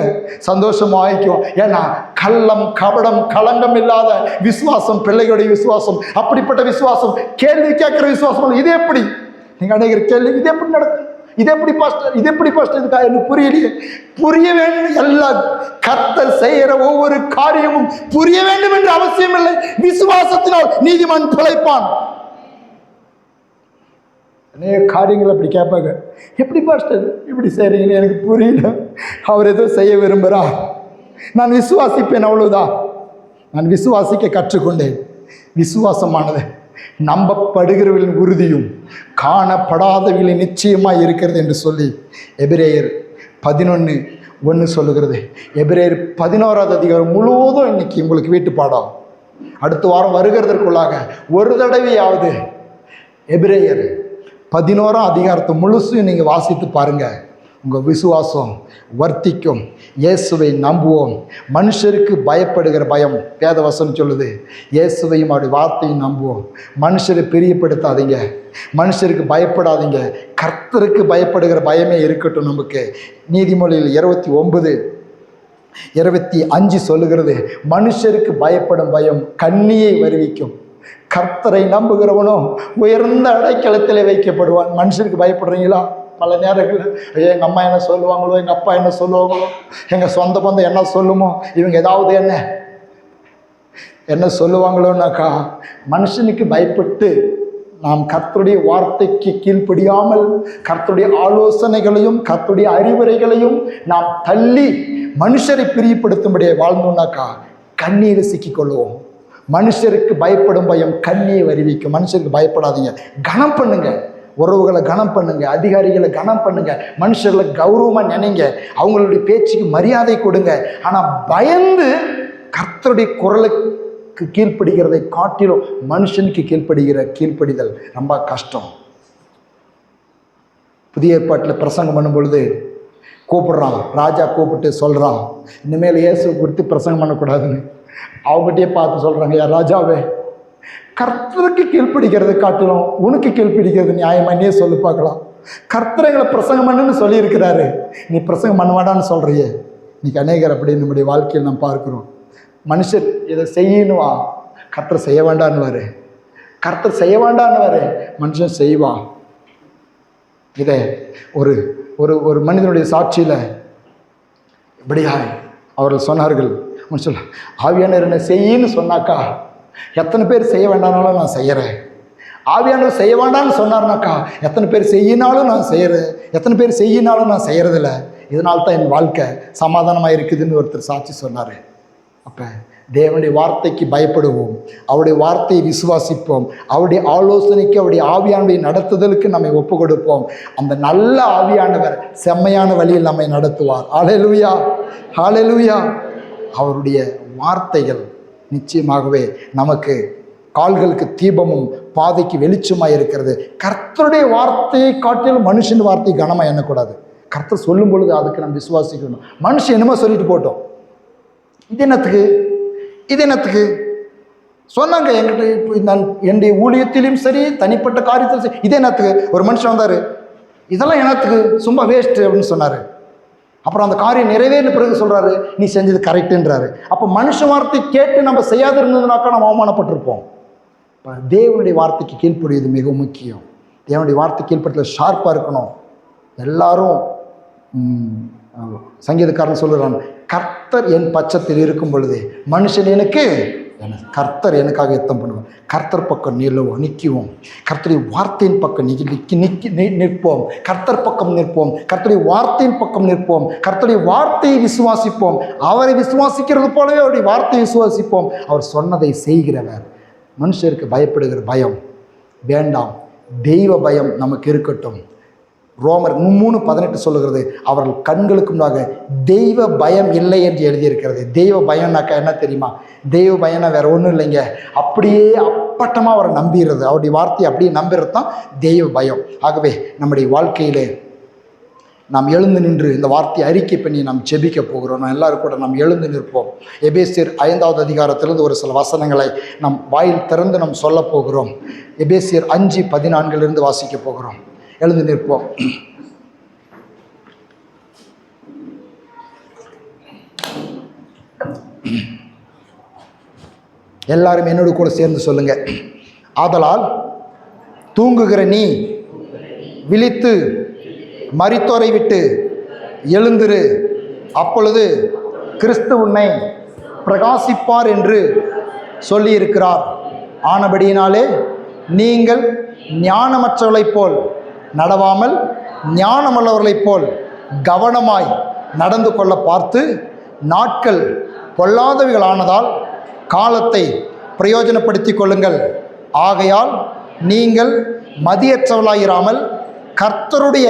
சந்தோஷமா வாங்கிக்கும். ஏன்னா கள்ளம், கபடம், களங்கம் இல்லாத விசுவாசம் பிள்ளைகளுடைய விசுவாசம். அப்படிப்பட்ட விசுவாசம் கேள்வி கேட்கிற விசுவாசம். இது எப்படி? நீங்க அநேகர் கேள்வி, இது எப்படி நடக்கும், இது எப்படி பாஸ்டர், இதுக்காக எனக்கு புரியலையே. புரிய வேண்டும். எல்லா கர்த்தர் செய்கிற ஒவ்வொரு காரியமும் புரிய வேண்டும் என்று அவசியம் இல்லை. விசுவாசத்தினால் நீதிமான் பிழைப்பான். அநேக காரியங்கள் அப்படி கேட்பாங்க, எப்படி பாஸ்டர் இப்படி செய்றீங்கன்னு எனக்கு புரியல, அவர் ஏதோ செய்ய விரும்புகிறார், நான் விசுவாசிப்பேன், அவ்வளவுதான். நான் விசுவாசிக்க கற்றுக்கொண்டேன். விசுவாசமானது நம்பப்படுகிறவர்களின் உறுதியும் காணப்படாதவர்களின் நிச்சயமாக இருக்கிறது என்று சொல்லி எபிரேயர் 11:1 சொல்லுகிறது. எபிரேயர் 11ஆவது அதிகாரம் முழுவதும் இன்னைக்கு உங்களுக்கு வீட்டு பாடம். அடுத்த வாரம் வருகிறதற்குள்ளாக ஒரு தடவையாவது எபிரேயர் 11ஆம் அதிகாரத்தை முழுசும் நீங்கள் வாசித்து பாருங்கள். உங்கள் விசுவாசம் வர்த்திக்கும். இயேசுவை நம்புவோம். மனுஷருக்கு பயப்படுகிற பயம், வேதவசனம் சொல்லுது, இயேசுவையும் அவருடைய வார்த்தையும் நம்புவோம். மனுஷரை பிரியப்படுத்தாதீங்க, மனுஷருக்கு பயப்படாதீங்க, கர்த்தருக்கு பயப்படுகிற பயமே இருக்கட்டும் நமக்கு. நீதிமொழியில் 29:25 சொல்லுகிறது, மனுஷருக்கு பயப்படும் பயம் கண்ணியை வருவிக்கும், கர்த்தரை நம்புகிறவனும் உயர்ந்த அடைக்கலத்திலே வைக்கப்படுவான். மனுஷருக்கு பயப்படுறீங்களா? பல நேரங்களில் எங்கள் அம்மா என்ன சொல்லுவாங்களோ, எங்கள் அப்பா என்ன சொல்லுவாங்களோ, எங்கள் சொந்த பந்தம் என்ன சொல்லுமோ, இவங்க ஏதாவது என்ன சொல்லுவாங்களோனாக்கா, மனுஷனுக்கு பயப்பட்டு நாம் கர்த்தருடைய வார்த்தைக்கு கீழ்ப்படியாமல் கர்த்தருடைய ஆலோசனைகளையும் கர்த்தருடைய அறிவுரைகளையும் நாம் தள்ளி மனுஷரை பிரியப்படுத்தும்படியே வாழ்ந்தோம்னாக்கா கண்ணீரை சிக்கிக்கொள்வோம். மனுஷருக்கு பயப்படும் பயம் கண்ணியை வருவிக்கும். மனுஷருக்கு பயப்படாதீங்க, கனம் பண்ணுங்க, உறவுகளை கனம் பண்ணுங்க, அதிகாரிகளை கனம் பண்ணுங்க, மனுஷர்களை கௌரவமாக நினைங்க, அவங்களுடைய பேச்சுக்கு மரியாதை கொடுங்க. ஆனால் பயந்து கர்த்தருடைய குரலுக்கு கீழ்ப்படுகிறதை காட்டிலும் மனுஷனுக்கு கீழ்ப்படிதல் ரொம்ப கஷ்டம். புதிய ஏற்பாட்டில் பிரசங்கம் பண்ணும் பொழுது கூப்பிடுறான், ராஜா கூப்பிட்டு சொல்கிறான், இனிமேல் இயேசு குறித்து பிரசங்கம் பண்ணக்கூடாதுன்னு. அவங்ககிட்டயே பார்த்து சொல்கிறாங்க, யார் ராஜாவே, கர்த்தருக்கு கீழ்ப்பிடிக்கிறது காட்டிலும் உனக்கு கீழ்ப்பிடிக்கிறது நியாயமானே சொல்லி பார்க்கலாம். கர்த்தரைகளை பிரசங்கம் பண்ணுன்னு சொல்லியிருக்கிறாரு, நீ பிரசங்கம் பண்ண வேண்டான்னு சொல்கிறியே. இன்னைக்கு அநேகர் அப்படி நம்முடைய வாழ்க்கையில் நாம் பார்க்குறோம். மனுஷர் இதை செய்யணுவா, கர்த்தர் செய்ய வேண்டான்னுவார், கர்த்தர் செய்ய வேண்டான்னுவார், மனுஷன் செய்வான். இதை ஒரு ஒரு ஒரு மனிதனுடைய சாட்சியில் இப்படியா அவர்கள் சொன்னார்கள், மனுஷன் ஆவியானவர் என்ன செய்யின்னு சொன்னாக்கா எத்தனை பேர் செய்ய வேண்டாம்னாலும் நான் செய்கிறேன், ஆவியானவர் செய்ய வேண்டாம்னு சொன்னார்னாக்கா எத்தனை பேர் செய்யினாலும் நான் செய்கிறேன், எத்தனை பேர் செய்யினாலும் நான் செய்கிறதில்ல, இதனால்தான் என் வாழ்க்கை சமாதானமாக இருக்குதுன்னு ஒருத்தர் சாட்சி சொன்னார். அப்போ தேவனுடைய வார்த்தைக்கு பயப்படுவோம், அவருடைய வார்த்தையை விசுவாசிப்போம், அவருடைய ஆலோசனைக்கு அவருடைய ஆவியானுடைய நடத்துதலுக்கு நம்மை ஒப்பு கொடுப்போம். அந்த நல்ல ஆவியானவர் செம்மையான வழியில் நம்மை நடத்துவார். ஹல்லேலூயா, ஹல்லேலூயா. அவருடைய வார்த்தைகள் நிச்சயமாகவே நமக்கு கால்களுக்கு தீபமும் பாதைக்கு வெளிச்சமாக இருக்கிறது. கர்த்தருடைய வார்த்தையை காட்டிலும் மனுஷன் வார்த்தை கனமாக எண்ணக்கூடாது. கர்த்தர் சொல்லும் பொழுது அதுக்கு நம்ம விசுவாசிக்கணும். மனுஷன் என்னமோ சொல்லிட்டு போட்டோம், இது என்னத்துக்கு சொன்னாங்க என்கிட்ட, நான் என்னுடைய ஊழியத்திலும் சரி தனிப்பட்ட காரியத்திலும் சரி, இது என்னத்துக்கு. ஒரு மனுஷன் வந்தார், இதெல்லாம் என்னத்துக்கு, சும்மா வேஸ்ட்டு அப்படின்னு சொன்னார். அப்புறம் அந்த காரியம் நிறைவேறின பிறகு சொல்கிறாரு, நீ செஞ்சது கரெக்டுன்றாரு. அப்போ மனுஷ வார்த்தை கேட்டு நம்ம செய்யாத இருந்ததுனாக்கா நம்ம அவமானப்பட்டிருப்போம். இப்போ தேவனுடைய வார்த்தைக்கு கீழ்ப்படியது மிகவும் முக்கியம். தேவனுடைய வார்த்தை கீழ்ப்படுத்தல ஷார்ப்பாக இருக்கணும். எல்லாரும் சங்கீதக்காரன் சொல்லுறான், கர்த்தர் என் பட்சத்தில் இருக்கும் பொழுது மனுஷன் எனக்கு கர்த்தர் எனக்காக யுத்தம் பண்ணுவார். கர்த்தர் பக்கம் நிற்குவோம். கர்த்தருடைய வார்த்தையின் பக்கம் நிற்போம். கர்த்தர் பக்கம் நிற்போம். கர்த்தருடைய வார்த்தையின் பக்கம் நிற்போம். கர்த்தருடைய வார்த்தையை விசுவாசிப்போம். அவரை விசுவாசிக்கிறது போலவே அவருடைய வார்த்தையை விசுவாசிப்போம். அவர் சொன்னதை செய்கிறவர். மனுஷருக்கு பயப்படுகிற பயம் வேண்டாம், தெய்வ பயம் நமக்கு இருக்கட்டும். ரோமர் 3:18 சொல்லுகிறது, அவர்கள் கண்களுக்கு முன்னாக தெய்வ பயம் இல்லை என்று எழுதியிருக்கிறது. தெய்வ பயம்னாக்கா என்ன தெரியுமா? தெய்வ பயம்னா வேற ஒன்றும் இல்லைங்க, அப்படியே அப்பட்டமாக அவரை நம்பிடுறது, அவருடைய வார்த்தையை அப்படியே நம்புறது தான் தெய்வ பயம். ஆகவே நம்முடைய வாழ்க்கையிலே நாம் எழுந்து நின்று இந்த வார்த்தையை அறிக்கை பண்ணி நாம் ஜெபிக்க போகிறோம். நாம் எல்லாரும் கூட நாம் எழுந்து நிற்போம். எபேசியர் 5வது அதிகாரத்திலிருந்து ஒரு சில வசனங்களை நம் வாயில் திறந்து நாம் சொல்ல போகிறோம். எபேசியர் 5:14 வாசிக்க போகிறோம். எழுந்து நிற்போம். எல்லாரும் என்னோடு கூட சேர்ந்து சொல்லுங்க. ஆதலால் தூங்குகிற நீ விழித்து மரித்தோரை விட்டு எழுந்திரு, அப்பொழுது கிறிஸ்து உன்னை பிரகாசிப்பார் என்று சொல்லியிருக்கிறார். ஆனபடியினாலே நீங்கள் ஞானமற்றவர்களைப் போல் நடவாமல் ஞானமுள்ளவர்களைப் போல் கவனமாய் நடந்து கொள்ள பார்த்து, நாட்கள் பொல்லாதவைகளானதால் காலத்தை பிரயோஜனப்படுத்தி கொள்ளுங்கள். ஆகையால் நீங்கள் மதியற்றவர்களாயிராமல் கர்த்தருடைய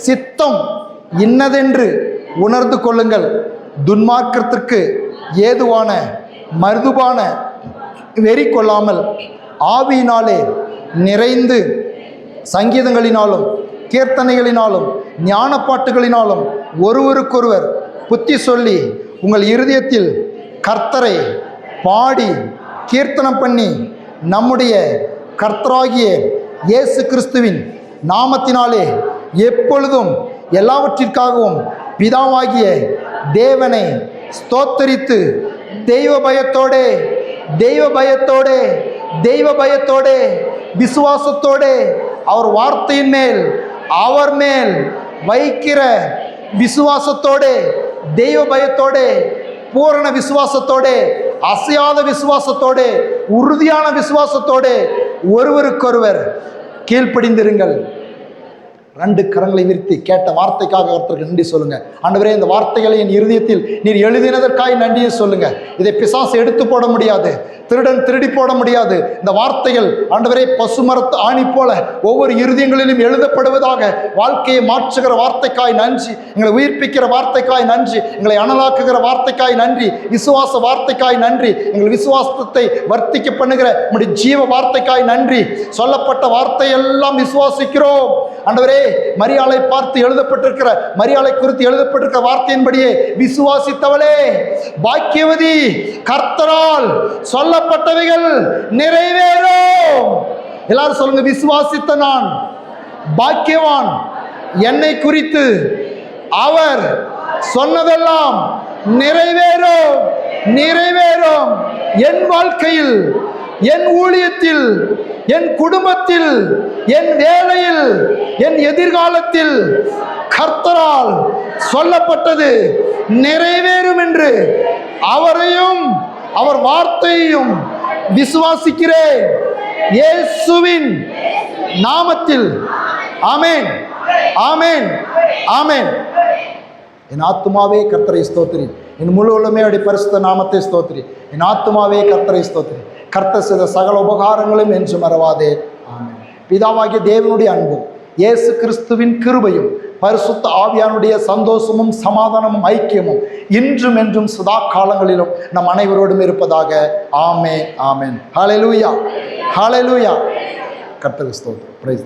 சித்தம் இன்னதென்று உணர்ந்து கொள்ளுங்கள். துன்மார்க்கத்திற்கு ஏதுவான மருதுபான வெறி கொள்ளாமல் ஆவியினாலே நிறைந்து சங்கீதங்களினாலும் கீர்த்தனைகளினாலும் ஞானப்பாட்டுகளினாலும் ஒருவருக்கொருவர் புத்தி சொல்லி உங்கள் இருதயத்தில் கர்த்தரை பாடி கீர்த்தனம் பண்ணி நம்முடைய கர்த்தராகிய இயேசு கிறிஸ்துவின் நாமத்தினாலே எப்பொழுதும் எல்லாவற்றிற்காகவும் பிதாவாகிய தேவனை ஸ்தோத்தரித்து தெய்வ பயத்தோடே விசுவாசத்தோடே அவர் வார்த்தையின் மேல் அவர் மேல் வைக்கிற விசுவாசத்தோடே, தெய்வ பயத்தோடே, பூரண விசுவாசத்தோடே, அசையாத விசுவாசத்தோடே, உறுதியான விசுவாசத்தோடே ஒருவருக்கொருவர் கீழ்ப்படிந்திருங்கள். 2 கரங்களை விரித்து கேட்ட வார்த்தைக்காக கர்த்தருக்கு நன்றி சொல்லுங்க. ஆண்டவரே, இந்த வார்த்தைகளை என் இருதயத்தில் நீர் எழுதினதற்காக நன்றியை சொல்லுங்க. இதை பிசாசு எடுத்து போட முடியாது, திருடன் திருடி போட முடியாது. இந்த வார்த்தைகள் ஆண்டவரே பசுமரத்து ஆணி போல ஒவ்வொரு இருதயங்களிலும் எழுதப்படுவதாக. வாழ்க்கையை மாற்றுகிற வார்த்தைக்காய் நன்றி, எங்களை உயிர்ப்பிக்கிற வார்த்தைக்காய் நன்றி, எங்களை அனலாக்குகிற வார்த்தைக்காய் நன்றி, விசுவாச வார்த்தைக்காய் நன்றி, எங்கள் விசுவாசத்தை வர்த்திக்க பண்ணுகிற நம்முடைய ஜீவ வார்த்தைக்காய் நன்றி. சொல்லப்பட்ட வார்த்தையெல்லாம் விசுவாசிக்கிறோம். ஆண்டவரே, மரியாளை பார்த்து எழுதப்பட்டிருக்கிற, மரியாளை குறித்து எழுதப்பட்டிருக்கிற வார்த்தையின்படியே விசுவாசித்தவளே பாக்கியவதி, கர்த்தரால் சொல்லப்பட்டவைகள் நிறைவேறும். எல்லாரும் சொல்லுங்க, விசுவாசித்த நான் பாக்கியவான், என்னை குறித்து அவர் சொன்னதெல்லாம் நிறைவேறும். என் வாழ்க்கையில், என் ஊழியத்தில், என் குடும்பத்தில், என் வேலையில், என் எதிர்காலத்தில் கர்த்தரால் சொல்லப்பட்டது நிறைவேறும் என்று அவரையும் அவர் வார்த்தையையும் விசுவாசிக்கிறேன். இயேசுவின் நாமத்தில் ஆமென், ஆமென், ஆமென். என் ஆத்துமாவே கர்த்தரை ஸ்தோத்திரி, என் முழு உள்ளமே அவருடைய பரிசுத்த நாமத்தை ஸ்தோத்திரி. என் ஆத்துமாவே கர்த்தரை ஸ்தோத்திரி. கர்த்தர் செய்த சகல உபகாரங்களும் என்று மறவாதே. ஆமென். பிதாவாகிய தேவனுடைய அன்பும் இயேசு கிறிஸ்துவின் கிருபையும் பரிசுத்த ஆவியானுடைய சந்தோஷமும் சமாதானமும் ஐக்கியமும் இன்றும் என்றும் சதா காலங்களிலும் நம் அனைவரோடும் இருப்பதாக. ஆமென், ஆமென். ஹல்லேலூயா, ஹல்லேலூயா. கர்த்தருக்கு ஸ்தோத்திரம். பிரைஸ்.